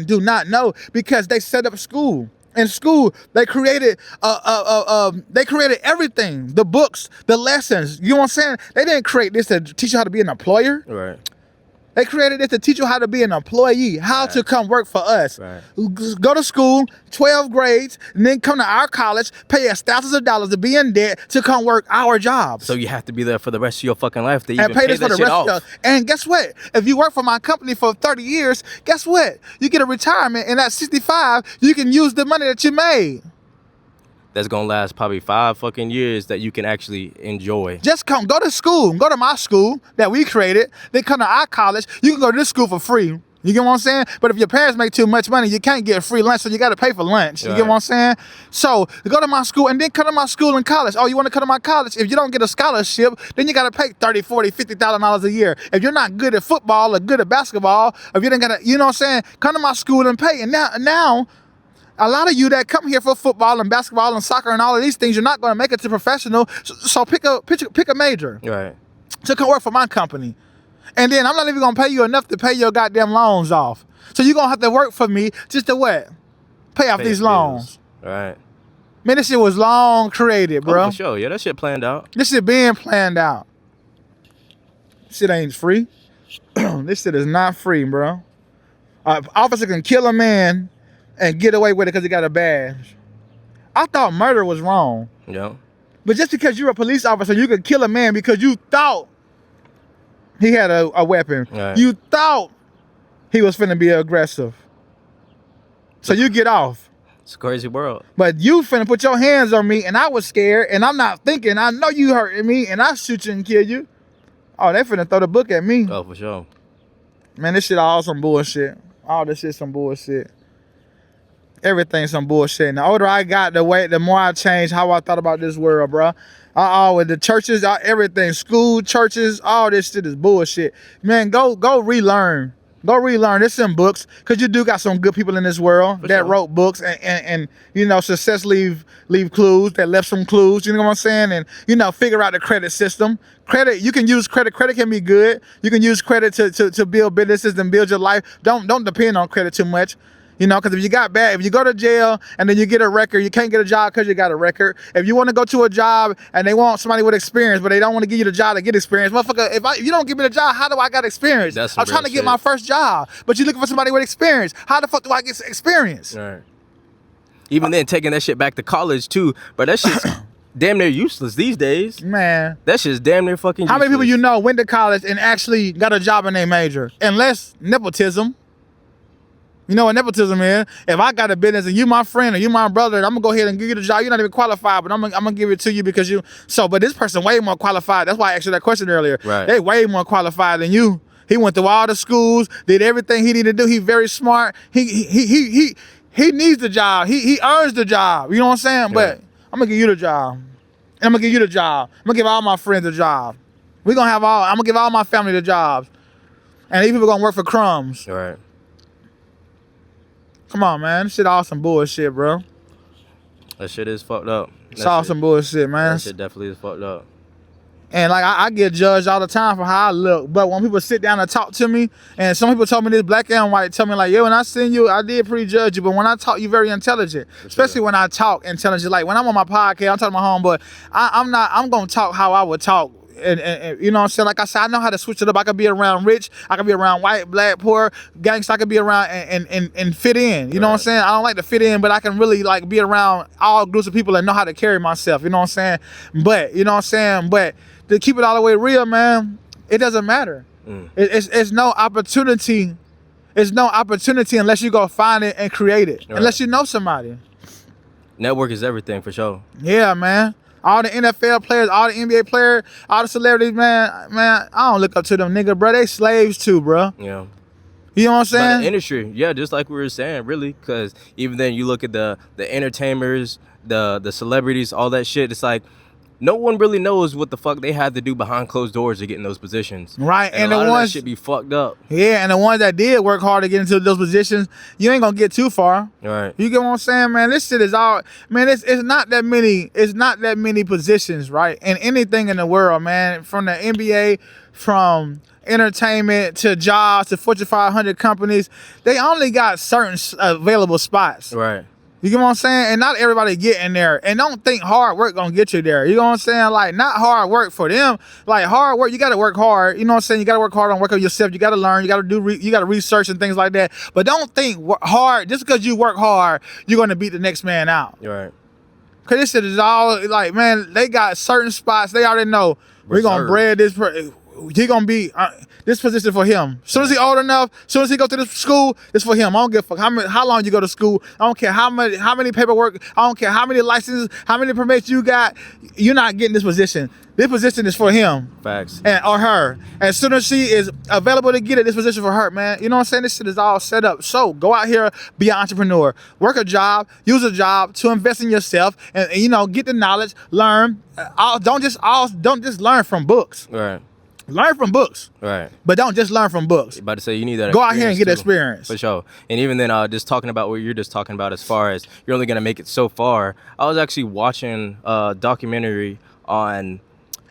do not know, because they set up school. In school, they created everything, the books, the lessons. You know what I'm saying? They didn't create this to teach you how to be an employer. Right. They created this to teach you how to be an employee, how to come work for us. Right. Go to school, 12 grades, and then come to our college, pay us thousands of dollars to be in debt to come work our jobs. So you have to be there for the rest of your fucking life to and even pay this that for the shit rest off. of your, and guess what? If you work for my company for 30 years, guess what? You get a retirement, and at 65, you can use the money that you made. That's gonna last probably 5 fucking years that you can actually enjoy. Just go to school, go to my school that we created, then come to our college. You can go to this school for free. You get what I'm saying? But if your parents make too much money, you can't get free lunch, so you got to pay for lunch. You get what I'm saying? So go to my school and then come to my school and college. Oh, you want to come to my college? If you don't get a scholarship, then you got to pay $30,000, $40,000, $50,000 a year. If you're not good at football or good at basketball, if you didn't got to, you know what I'm saying? Come to my school and pay. And now, a lot of you that come here for football and basketball and soccer and all of these things, you're not going to make it to professional. So pick a major. Right. To come work for my company. And then I'm not even gonna pay you enough to pay your goddamn loans off. So you're gonna have to work for me just to what? Pay off these loans. Right. Man, this shit was long created, bro. Oh, for sure. Yeah, that shit planned out. This shit being planned out. Shit ain't free. This shit is not free, bro. An officer can kill a man and get away with it because he got a badge. I thought murder was wrong. Yeah. But just because you're a police officer, you could kill a man because you thought he had a weapon. Right. You thought he was finna be aggressive. So you get off. It's a crazy world. But you finna put your hands on me and I was scared and I'm not thinking, I know you hurting me and I shoot you and kill you. Oh, they finna throw the book at me. Oh, for sure. Man, this shit all some bullshit. All this shit some bullshit. Everything some bullshit. And the older I got, the more I changed how I thought about this world, bro. With the churches, everything, school, churches, all this shit is bullshit. Man, go relearn. Go relearn. There's some books, because you do got some good people in this world that wrote books and you know, success leave clues, that left some clues, you know what I'm saying? And, you know, figure out the credit system. Credit, you can use credit. Credit can be good. You can use credit to build businesses and build your life. Don't depend on credit too much. You know, because if you got bad, if you go to jail and then you get a record, you can't get a job because you got a record. If you want to go to a job and they want somebody with experience, but they don't want to give you the job to get experience, motherfucker, if you don't give me the job, how do I got experience? I'm trying to get my first job, but you're looking for somebody with experience. How the fuck do I get experience? Right. Even then, taking that shit back to college too, but that shit's damn near useless these days. Man. That shit's damn near fucking useless. How many people you know went to college and actually got a job in their major? Unless nepotism. You know what nepotism is? If I got a business and you my friend or you my brother, I'm gonna go ahead and give you the job. You're not even qualified, but I'm gonna give it to you because you. So, but this person way more qualified. That's why I asked you that question earlier. Right. They way more qualified than you. He went through all the schools, did everything he needed to do. He very smart. He needs the job. He earns the job. You know what I'm saying? But I'm gonna give you the job. And I'm gonna give you the job. I'm gonna give all my friends a job. I'm gonna give all my family the jobs. And these people gonna work for crumbs. Right. Come on, man. This shit all some bullshit, bro. That shit is fucked up. It's all some bullshit, man. That shit definitely is fucked up. And like I get judged all the time for how I look. But when people sit down and talk to me, and some people told me this, black and white, tell me like, yo, when I seen you, I did prejudge you. But when I talk, you very intelligent. Especially when I talk intelligent. Like when I'm on my podcast, I'm talking to my homeboy. I'm gonna talk how I would talk. And you know what I'm saying? Like I said, I know how to switch it up. I could be around rich, I could be around white, black, poor, gangster. I could be around and fit in. You know what I'm saying? I don't like to fit in, but I can really like be around all groups of people and know how to carry myself. You know what I'm saying? But you know what I'm saying? But to keep it all the way real, man, it doesn't matter. It's no opportunity. It's no opportunity unless you go find it and create it. Right. Unless you know somebody. Network is everything for sure. Yeah, man. All the NFL players, all the NBA players, all the celebrities, man, I don't look up to them niggas, bro. They slaves too, bro. Yeah. You know what I'm saying? But the industry, yeah, just like we were saying, really, because even then you look at the entertainers, the celebrities, all that shit, it's like no one really knows what the fuck they had to do behind closed doors to get in those positions. Right, and the a lot ones of that shit be fucked up. Yeah, and the ones that did work hard to get into those positions, you ain't gonna get too far. Right. You get what I'm saying, man? This shit is all, man. It's not that many. It's not that many positions, right? And anything in the world, man, from the NBA, from entertainment to jobs to Fortune 500 companies, they only got certain available spots. Right. You get what I'm saying? And not everybody get in there. And don't think hard work gonna get you there. You know what I'm saying? Like, not hard work for them. Like, hard work, you gotta work hard. You know what I'm saying? You gotta work hard on work on yourself. You gotta learn. You gotta do. You gotta research and things like that. But don't think hard. Just because you work hard, you're gonna beat the next man out. Right. Cause this shit is all like, man. They got certain spots. They already know we're gonna bread this. He gonna be. this position for him. As soon as he old enough, as soon as he go to this school, it's for him. I don't give a fuck how long you go to school. I don't care how many paperwork. I don't care how many licenses, how many permits you got. You're not getting this position. This position is for him. Facts. Or her. As soon as she is available to get it, this position for her, man. You know what I'm saying? This shit is all set up. So go out here, be an entrepreneur. Work a job, use a job to invest in yourself and you know, get the knowledge, learn. Don't just learn from books. Right. Learn from books. Right. But don't just learn from books. About to say, you need that. Go out here and get too. experience. For sure. And even then, just talking about what you're just talking about as far as you're only going to make it so far. I was actually watching a documentary on,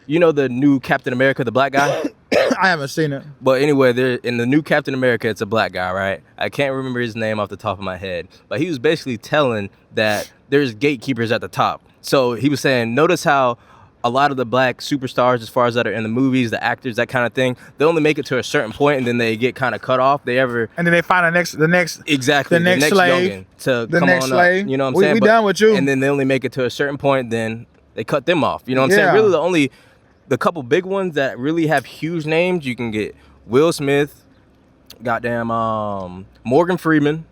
you know, the new Captain America, the black guy? I haven't seen it. But anyway, in the new Captain America, it's a black guy, right? I can't remember his name off the top of my head. But he was basically telling that there's gatekeepers at the top. So he was saying, notice how a lot of the black superstars, as far as that are in the movies, the actors, that kind of thing, they only make it to a certain point and then they get kind of cut off. And then they find the next exactly the next slave youngin to the come next on slave. up. You know what I'm saying? We done with you. And then they only make it to a certain point, then they cut them off. You know what I'm Yeah. saying? Really, the couple big ones that really have huge names, you can get Will Smith, goddamn Morgan Freeman,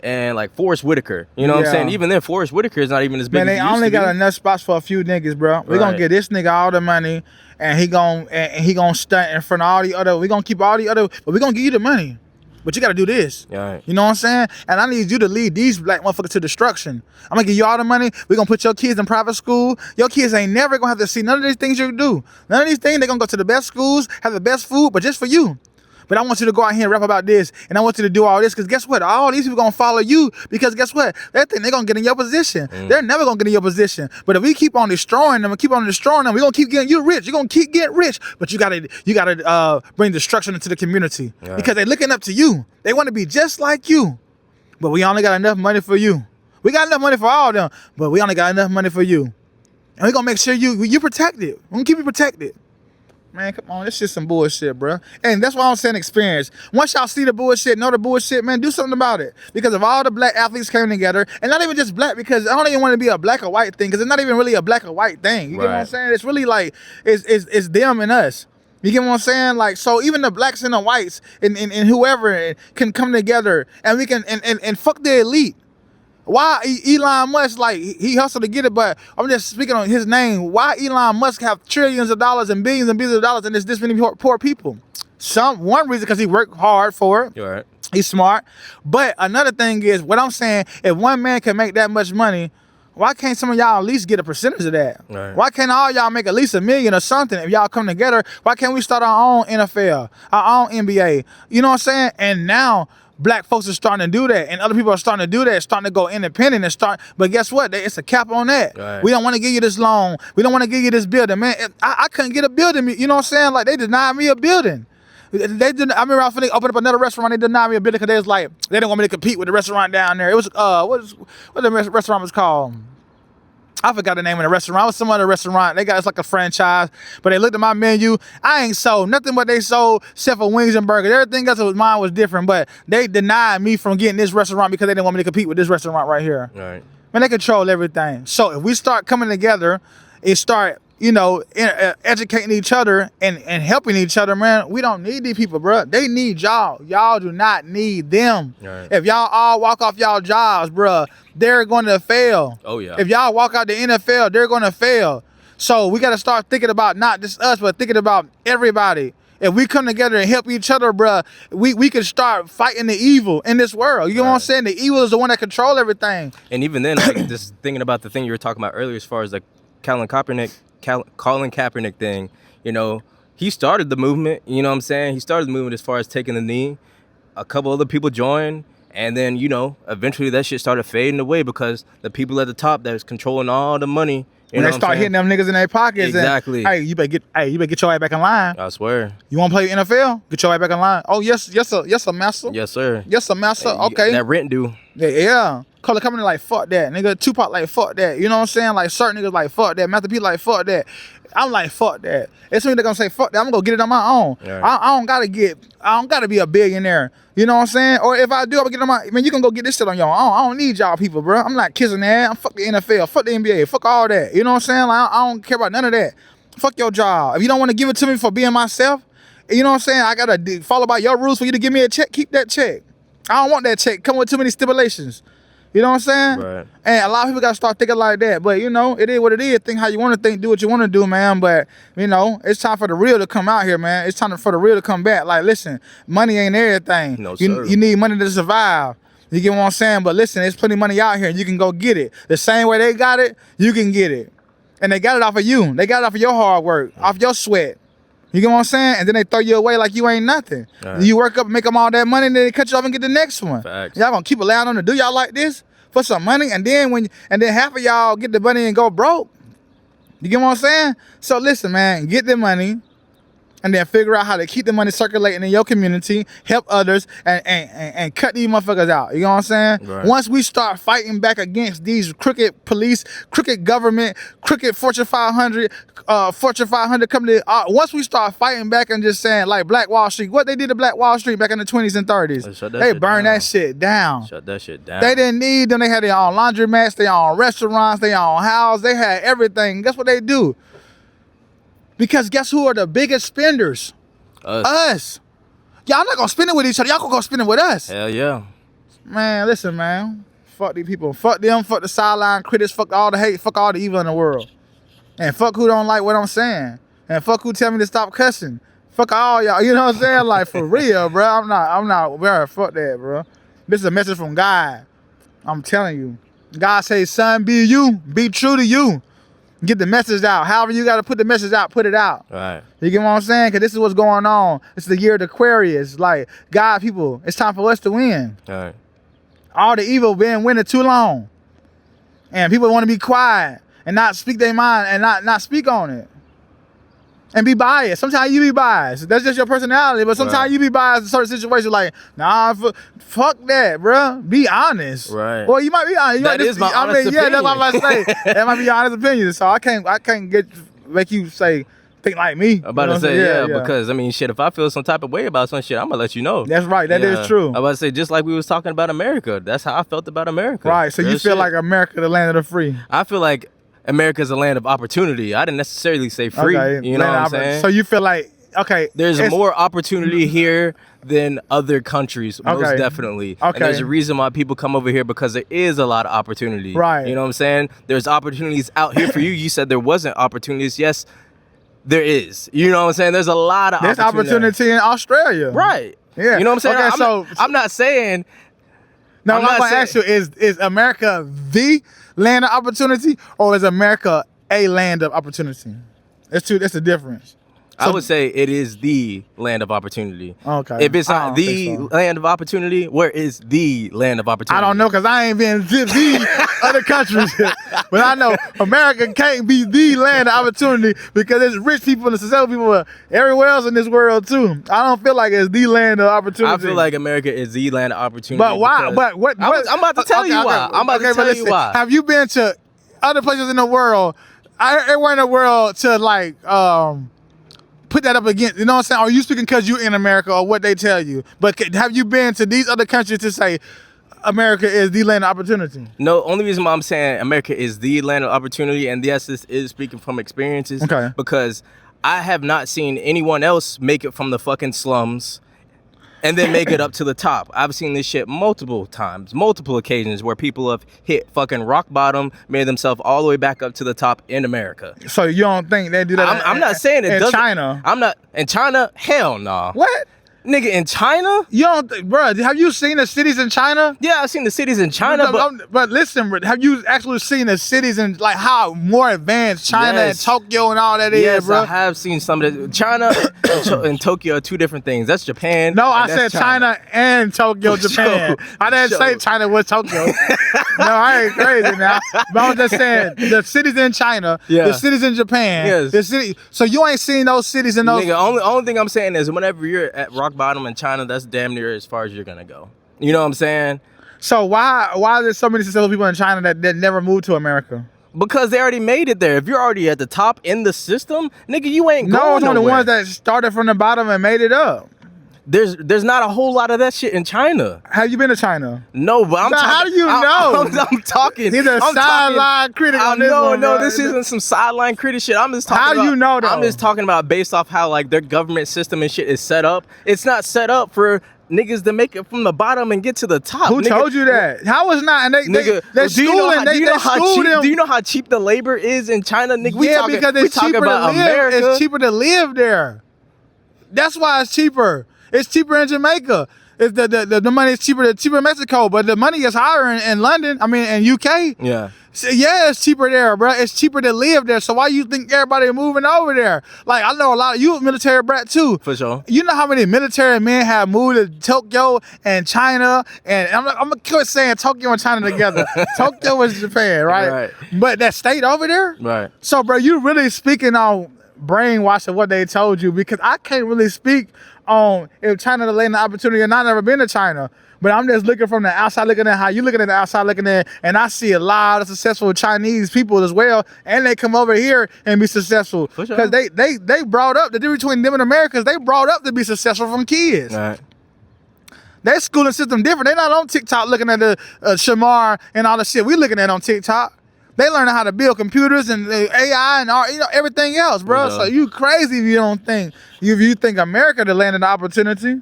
and like Forrest Whitaker. You know what I'm Yeah. saying? Even then, Forrest Whitaker is not even as big Man, as they he used only to got be. enough spots for a few niggas, bro. We're gonna Right. get this nigga all the money, and he gonna stunt in front of all the other. We gonna keep all the other, but we gonna give you the money. But you gotta do this. Yeah, right. You know what I'm saying? And I need you to lead these black motherfuckers to destruction. I'm gonna give you all the money. We're gonna put your kids in private school. Your kids ain't never gonna have to see none of these things you do. None of these things. They're gonna go to the best schools, have the best food, but just for you. But I want you to go out here and rap about this, and I want you to do all this, because guess what? All these people gonna follow you, because guess what? They think they're gonna get in your position. They're never gonna get in your position. But if we keep on destroying them, we're gonna keep getting you rich. You're gonna keep getting rich, but you gotta bring destruction into the community, Right. because they're looking up to you. They want to be just like you, but we only got enough money for you. We got enough money for all of them, but we only got enough money for you, and we're gonna make sure you protected. We're gonna keep you protected. Man, come on, this shit's some bullshit, bro. And that's why I'm saying experience. Once y'all see the bullshit, know the bullshit, man, do something about it. Because if all the black athletes came together, and not even just black, because I don't even want to be a black or white thing, because it's not even really a black or white thing. You get what I'm Right. saying? It's really like, it's them and us. You get what I'm saying? Like, so even the blacks and the whites and whoever can come together, and we can, and fuck the elite. Why Elon Musk, like, he hustled to get it, but I'm just speaking on his name. Why Elon Musk have trillions of dollars and billions of dollars and there's this many poor people? One reason, because he worked hard for it. You're right. He's smart. But another thing is, what I'm saying, if one man can make that much money, why can't some of y'all at least get a percentage of that? Right. Why can't all y'all make at least $1 million or something if y'all come together? Why can't we start our own NFL, our own NBA? You know what I'm saying? And now black folks are starting to do that, and other people are starting to do that, starting to go independent and start. But guess what? It's a cap on that. Right. We don't want to give you this loan. We don't want to give you this building, man. I couldn't get a building. You know what I'm saying? Like, they denied me a building. They didn't. I remember I was finna open up another restaurant. They denied me a building because they was like, they didn't want me to compete with the restaurant down there. It was what the restaurant was called? I forgot the name of the restaurant. It was some other restaurant. They got, it's like a franchise, but they looked at my menu. I ain't sold nothing but they sold except for wings and burgers. Everything else of mine was different, but they denied me from getting this restaurant because they didn't want me to compete with this restaurant right here. Right. Man, they control everything. So if we start coming together and start, educating each other and helping each other, man, we don't need these people, bro. They need y'all. Y'all do not need them. Right. If y'all all walk off y'all jobs, bro, they're going to fail. Oh, yeah. If y'all walk out the NFL, they're going to fail. So we got to start thinking about not just us, but thinking about everybody. If we come together and help each other, bro, we can start fighting the evil in this world. You know what I'm saying? The evil is the one that control everything. And even then, like, just thinking about the thing you were talking about earlier, as far as like Colin Kaepernick thing, he started the movement. You know what I'm saying? He started the movement as far as taking the knee. A couple other people joined, and then eventually that shit started fading away because the people at the top that was controlling all the money. When they start hitting them niggas in their pockets, Exactly. And, hey, you better get your ass back in line. I swear. You want to play NFL? Get your ass back in line. Oh yes, sir, master. Yes, sir. Yes, sir, master. Okay. That rent due. Yeah. Color coming in like, fuck that. Nigga, Tupac like, fuck that. You know what I'm saying? Like, certain niggas like, fuck that. Master P like, fuck that. I'm like, fuck that. As soon as they're gonna say, fuck that, I'm gonna go get it on my own. Right. I don't gotta be a billionaire. You know what I'm saying? Or if I do, I'm gonna get on my, man, you can go get this shit on your own. I don't need y'all people, bro. I'm not kissing that. I'm fuck the NFL, fuck the NBA, fuck all that. You know what I'm saying? Like, I don't care about none of that. Fuck your job. If you don't want to give it to me for being myself, you know what I'm saying? I gotta follow by your rules for you to give me a check. Keep that check. I don't want that check. Come with too many stipulations. You know what I'm saying? Right. And a lot of people gotta start thinking like that. But you know, it is what it is. Think how you want to think. Do what you want to do, man. But you know, it's time for the real to come out here, man. It's time for the real to come back. Like, listen, money ain't everything. No, sir. You need money to survive. You get what I'm saying? But listen, there's plenty of money out here. You can go get it. The same way they got it, you can get it. And they got it off of you. They got it off of your hard work, off your sweat. You get what I'm saying? And then they throw you away like you ain't nothing. Right. You work up and make them all that money, and then they cut you off and get the next one. Facts. Y'all gonna keep allowing them to do y'all like this for some money, and then half of y'all get the money and go broke. You get what I'm saying? So listen, man, get the money, and then figure out how to keep the money circulating in your community, help others, and cut these motherfuckers out. You know what I'm saying? Right. Once we start fighting back against these crooked police, crooked government, crooked Fortune 500 company, once we start fighting back and just saying, like Black Wall Street, what they did to Black Wall Street back in the 20s and 30s, they burned that shit down. Shut that shit down. They didn't need them. They had their own laundromats, their own restaurants, their own house. They had everything. Guess what they do? Because guess who are the biggest spenders? Us. Y'all not gonna spend it with each other. Y'all gonna go spend it with us. Hell yeah. Man, listen, man. Fuck these people. Fuck them. Fuck the sideline critics. Fuck all the hate. Fuck all the evil in the world. And fuck who don't like what I'm saying. And fuck who tell me to stop cussing. Fuck all y'all. You know what I'm saying? Like, for real, bro. I'm not, bro. Fuck that, bro. This is a message from God. I'm telling you. God says, son, be you. Be true to you. Get the message out. However you got to put the message out, put it out. Right. You get what I'm saying? Because this is what's going on. It's the year of the Aquarius. Like, God, people, it's time for us to win. All right. All the evil been winning too long. And people want to be quiet and not speak their mind and not speak on it. And be biased. Sometimes you be biased. That's just your personality. But sometimes you be biased in certain situations. Like, nah, fuck that, bro. Be honest. Right. Well, you might be honest. That is my honest opinion. Yeah, that's what I'm about to say. That might be your honest opinion. So I can't make you say, think like me. I'm about to say, yeah, because, I mean, shit, if I feel some type of way about some shit, I'm going to let you know. That's right. That is true. I'm about to say, just like we was talking about America. That's how I felt about America. Right. So you feel like America, the land of the free. I feel like America's a land of opportunity. I didn't necessarily say free. Okay. You know what I'm saying? So you feel like, okay. There's more opportunity here than other countries, most definitely. Okay. And there's a reason why people come over here, because there is a lot of opportunity. Right. You know what I'm saying? There's opportunities out here for you. You said there wasn't opportunities. Yes, there is. You know what I'm saying? There's a lot of There's opportunity in Australia. Right. Yeah. You know what I'm saying? Okay, I'm not saying... No, I'm going to ask you, is America the land of opportunity, or is America a land of opportunity? That's the difference. I would say it is the land of opportunity. Okay. If it's not the land of opportunity, where is the land of opportunity? I don't know, because I ain't been to the other countries. But I know America can't be the land of opportunity, because there's rich people and successful people everywhere else in this world too. I don't feel like it's the land of opportunity. I feel like America is the land of opportunity. But why? But what? I'm about to tell you why. I'm about to tell you why. Have you been to other places in the world, everywhere in the world, to like put that up against, you know what I'm saying? Are you speaking because you're in America or what they tell you? But have you been to these other countries to say America is the land of opportunity? No, only reason why I'm saying America is the land of opportunity, and yes, this is speaking from experiences, because I have not seen anyone else make it from the fucking slums and then make it up to the top. I've seen this shit multiple times, multiple occasions, where people have hit fucking rock bottom, made themselves all the way back up to the top in America. So you don't think they do that? I'm not saying it in doesn't. China. I'm not in China. Hell no. Nah. What? Nigga, in China? You don't, bro, have you seen the cities in China? Yeah, I've seen the cities in China, but listen, bro, have you actually seen the cities in, like, how more advanced China and Tokyo and all that is, bro? Yes, I have seen some of that. China and Tokyo are two different things. That's Japan. No, I said China and Tokyo, Japan. I didn't say China was Tokyo. No, I ain't crazy now. But I was just saying, the cities in China, the cities in Japan, the city. So you ain't seen those cities in those. Nigga, only thing I'm saying is whenever you're at rock bottom in China, that's damn near as far as you're gonna go. You know what I'm saying? So why are there so many successful people in China that never moved to America? Because they already made it there. If you're already at the top in the system, nigga, you ain't going nowhere. No, the ones that started from the bottom and made it up. There's not a whole lot of that shit in China. Have you been to China? No, but I'm Now, talking. how do you know? I'm talking. He's a I'm sideline critic on this one, No, bro. this isn't some sideline critic shit. I'm just talking How do about, you know, though? I'm just talking about based off how like their government system and shit is set up. It's not set up for niggas to make it from the bottom and get to the top. Who told you that? How is not? And they're schooling. Do you know how cheap? them. Do you know how cheap the labor is in China, nigga? Because it's cheaper to live. America. It's cheaper to live there. That's why it's cheaper. It's cheaper in Jamaica. It's the money is cheaper in Mexico, but the money is higher in London. I mean, in UK. Yeah. So, yeah, it's cheaper there, bro. It's cheaper to live there. So why you think everybody moving over there? Like, I know a lot of you military brat too. For sure. You know how many military men have moved to Tokyo and China, and I'm gonna quit saying Tokyo and China together. Tokyo is Japan, right? Right. But that stayed over there. Right. So, bro, you really speaking on brainwashing what they told you, because I can't really speak on if China the land the opportunity, and I've never been to China. But I'm just looking from the outside, looking at how you looking at the outside, looking at, and I see a lot of successful Chinese people as well, and they come over here and be successful For sure. because they brought up the difference between them and Americans. They brought up to be successful from kids. Right. Their schooling system different. They're not on TikTok looking at the Shamar and all the shit we looking at on TikTok. They learning how to build computers and AI and all, everything else, bro. Yeah. So you crazy if you don't think if you think America the land of the opportunity.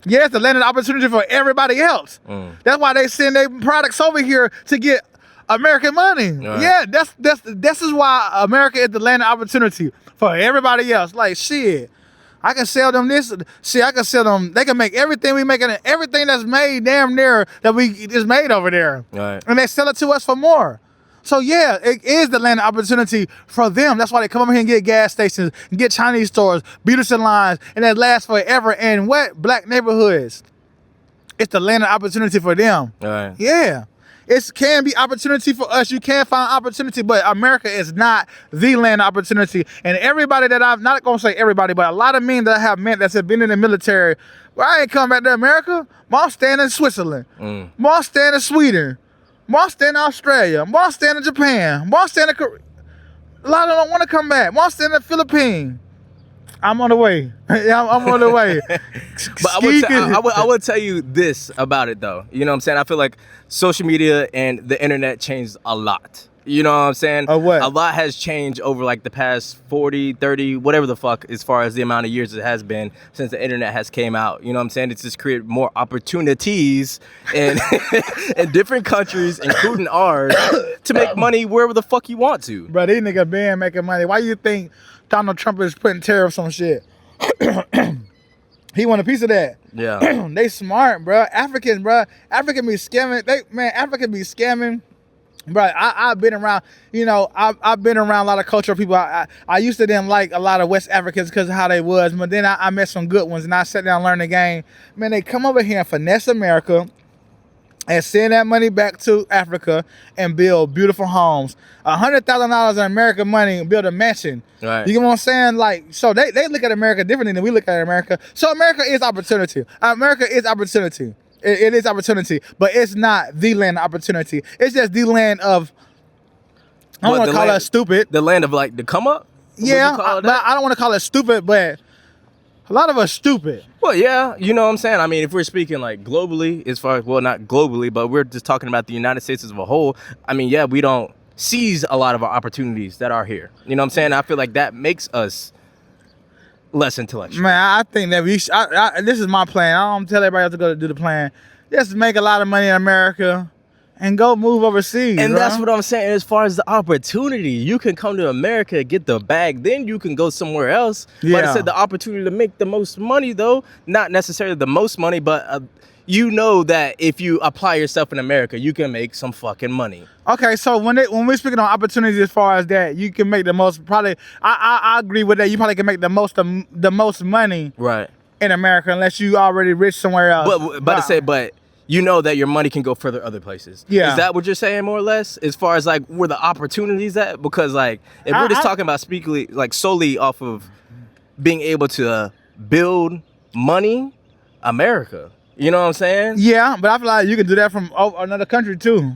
Yeah, it's the land of the opportunity for everybody else. That's why they send their products over here to get American money. Right. Yeah, this is why America is the land of opportunity for everybody else. Like shit, I can sell them this. See, I can sell them. They can make everything we make, and everything that's made damn near that we is made over there, Right. and they sell it to us for more. So yeah, it is the land of opportunity for them. That's why they come over here and get gas stations, and get Chinese stores, beauty salons, and that lasts forever. And what? Black neighborhoods. It's the land of opportunity for them. Right. Yeah. It can be opportunity for us. You can find opportunity, but America is not the land of opportunity. And everybody that I've, not gonna say everybody, but a lot of men that I have met that have been in the military, well, I ain't come back to America. Mom staying in Switzerland. Mom staying in Sweden. Mom staying in Australia. Mom staying in Japan. Mom staying in Korea. A lot of them don't want to come back. Mom staying in the Philippines. I'm on the way. Yeah, I'm on the way. But I would tell you this about it though. You know what I'm saying? I feel like social media and the internet changed a lot. You know what I'm saying? Of what? A lot has changed over like the past 40, 30, whatever the fuck, as far as the amount of years it has been since the internet has came out. You know what I'm saying? It's just created more opportunities in, in different countries, including ours, to make money wherever the fuck you want to. Bro, these niggas been making money. Why you think Donald Trump is putting tariffs on shit? He want a piece of that. Yeah. They smart, bro. Africans, bro. African be scamming. African be scamming. Bro, I've been around, I've been around a lot of cultural people. I used to didn't like a lot of West Africans because of how they was, but then I met some good ones, and I sat down and learned the game. Man, they come over here and finesse America and send that money back to Africa and build beautiful homes. $100,000 in American money and build a mansion. Right. You get what I'm saying? Like, so they look at America differently than we look at America. So America is opportunity. America is opportunity. It is opportunity, but it's not the land of opportunity. It's just the land of, I don't want to call it stupid. The land of like the come up? Yeah, but I don't want to call it stupid, but a lot of us stupid. Well, yeah, you know what I'm saying? I mean, if we're speaking like globally, as far as, well, not globally, but we're just talking about the United States as a whole. I mean, yeah, we don't seize a lot of our opportunities that are here. You know what I'm saying? I feel like that makes us less intellectual. Man, I think that this is my plan. I don't tell everybody else to go do the plan. Just make a lot of money in America and go move overseas. And bro. that's what I'm saying. As far as the opportunity, you can come to America, get the bag, then you can go somewhere else. Yeah. But I said the opportunity to make the most money, though, not necessarily the most money, but you know that if you apply yourself in America, you can make some fucking money. Okay, so when we're speaking on opportunities as far as that, you can make the most. Probably, I agree with that. You probably can make the most money, Right. in America, unless you already rich somewhere else. But you know that your money can go further other places. Yeah. Is that what you're saying, more or less, as far as like where the opportunities at? Because like if we're just talking about speaking like solely off of being able to build money, America. You know what I'm saying? Yeah, but I feel like you can do that from another country too.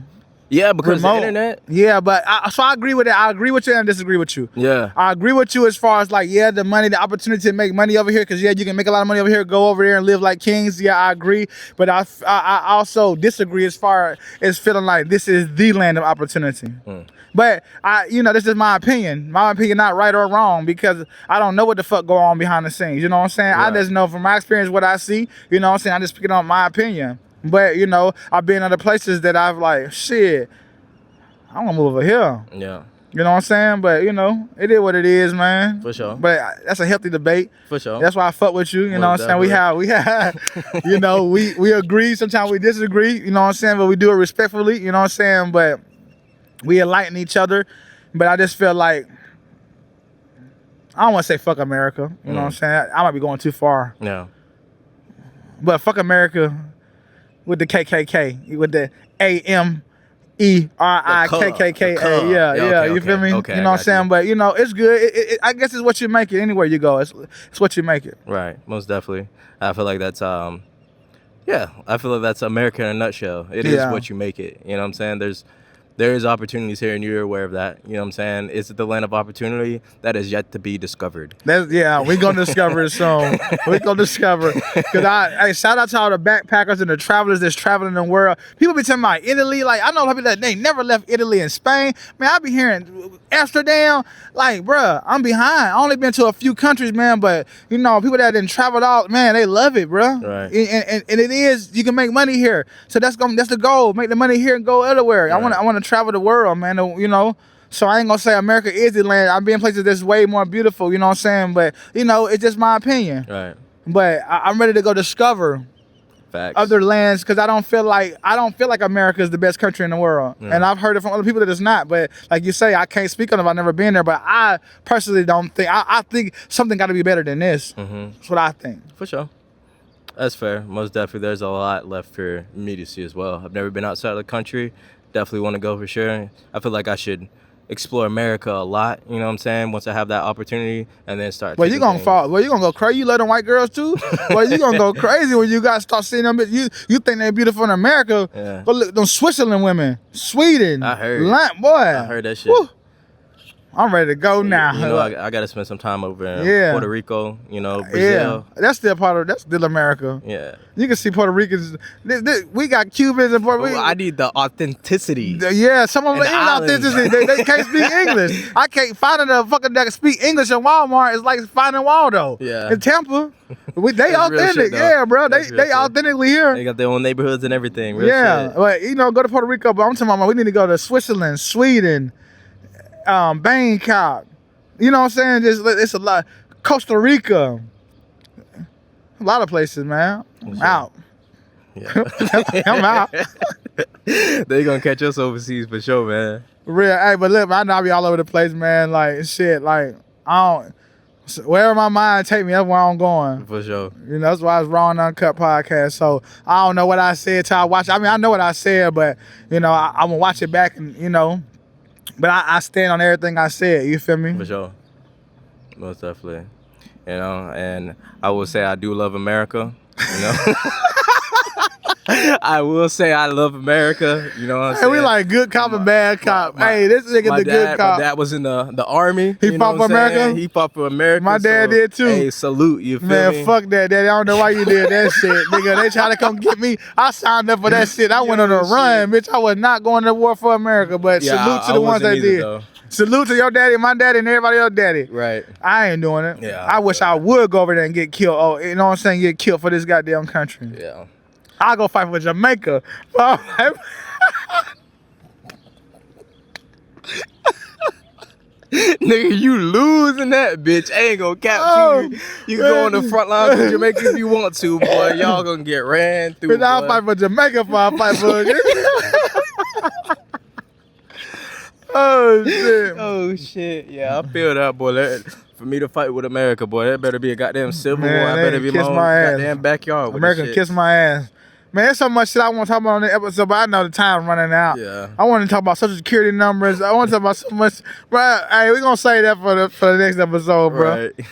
Yeah, because remote. the internet. Yeah, but so I agree with it. I agree with you and I disagree with you. Yeah. I agree with you as far as like, yeah, the money, the opportunity to make money over here, because yeah, you can make a lot of money over here, go over there and live like kings. Yeah, I agree. But I also disagree as far as feeling like this is the land of opportunity. But this is my opinion. My opinion, not right or wrong, because I don't know what the fuck go on behind the scenes. You know what I'm saying? Right. I just know from my experience what I see. You know what I'm saying? I just picking up my opinion. But I've been other places that I've like, shit, I'm gonna move over here. Yeah. You know what I'm saying? But it is what it is, man. For sure. But that's a healthy debate. For sure. That's why I fuck with you. You know what I'm saying? We have, we agree. Sometimes we disagree. You know what I'm saying? But we do it respectfully. You know what I'm saying? But we enlighten each other. But I just feel like I don't want to say fuck America. You know what I'm saying? I might be going too far. Yeah. But fuck America with the KKK, with the AMERIKKKA. Yeah. You feel me? Okay, you know what I'm saying? But it's good. I guess it's what you make it anywhere you go. It's what you make it. Right. Most definitely. I feel like that's I feel like that's America in a nutshell. It is what you make it. You know what I'm saying? There is opportunities here, and you're aware of that. You know what I'm saying? It's the land of opportunity that is yet to be discovered. We're going to discover it soon. We're going to discover it. Because shout out to all the backpackers and the travelers that's traveling the world. People be talking about Italy. Like, I know people that they never left Italy and Spain. Man, I be hearing Amsterdam. Like, bruh, I'm behind. I only been to a few countries, man. But, people that didn't travel out, man, they love it, bruh. Right. And it is, you can make money here. So that's the goal. Make the money here and go elsewhere. Right. I want to travel the world, man. So I ain't gonna say America is the land. I've been in places that's way more beautiful. You know what I'm saying? But it's just my opinion. Right. But I'm ready to go discover Facts. other lands, because I don't feel like America is the best country in the world. Yeah. And I've heard it from other people that it's not. But like you say, I can't speak on it. I've never been there. But I personally don't think. I think something got to be better than this. Mm-hmm. That's what I think. For sure. That's fair. Most definitely. There's a lot left for me to see as well. I've never been outside of the country. Definitely want to go for sure. I feel like I should explore America a lot, you know what I'm saying, once I have that opportunity, and then start. Well, you gonna fall. Well, you gonna go crazy. You love them white girls too. Well, you gonna go crazy when you guys start seeing them. You think they're beautiful in America? Yeah. But look, them Switzerland women, Sweden. I heard. Boy, I heard that shit. Whew. I'm ready to go now. I got to spend some time over in Puerto Rico, Brazil. Yeah, that's still America. Yeah. You can see Puerto Ricans. We got Cubans in Puerto Rico. I need the authenticity. Yeah, some of them And even authenticity. They can't speak English. I can't find a fucking that can speak English in Walmart. It's like finding Waldo. Yeah. In Tampa. They That's real authentic. shit, though. Yeah, bro. That's real They shit. authentically here. They got their own neighborhoods and everything. Real Yeah. shit. But go to Puerto Rico. But I'm talking about we need to go to Switzerland, Sweden, Bangkok. You know what I'm saying? It's a lot. Costa Rica. A lot of places, man. I'm out. Yeah. I'm out. They gonna catch us overseas for sure, man. Real. Hey, but look, I know I be all over the place, man. Like, shit, like, wherever my mind take me, that's where I'm going. For sure. That's why it's Raw Uncut Podcast. So I don't know what I said till I watch it. I mean, I know what I said, but, I'm going to watch it back and, but I stand on everything I said. You feel me? For sure. Most definitely. And I will say I do love America. I will say I love America. You know what I'm saying? Hey, we like good cop and bad cop. Hey, this nigga the good cop. My dad was in the army. He fought for America? He fought for America. My dad did too. Hey, salute, you feel me? Man, fuck that, daddy. I don't know why you did that shit. Nigga, they try to come get me. I signed up for that shit. I went on a run, bitch. I was not going to war for America, but salute to the ones that did. Though. Salute to your daddy, my daddy, and everybody else's daddy. Right. I ain't doing it. Yeah. I wish I would go over there and get killed. Oh, you know what I'm saying? Get killed for this goddamn country. Yeah. I'll go fight for Jamaica. Nigga, you losing that bitch. I ain't gonna cap you. You can go on the front lines of Jamaica if you want to, boy. Y'all gonna get ran through. But I'll fight for Jamaica before I fight for Oh shit. Oh shit. Yeah, I feel that, boy. For me to fight with America, boy, that better be a goddamn civil war. I better be kiss my own my ass. goddamn backyard with America this shit. kiss my ass. Man, there's so much shit I want to talk about on the episode, but I know the time's running out. Yeah. I want to talk about Social Security numbers. I want to talk about so much. Bro, hey, we're going to say that for the next episode, bro. Right.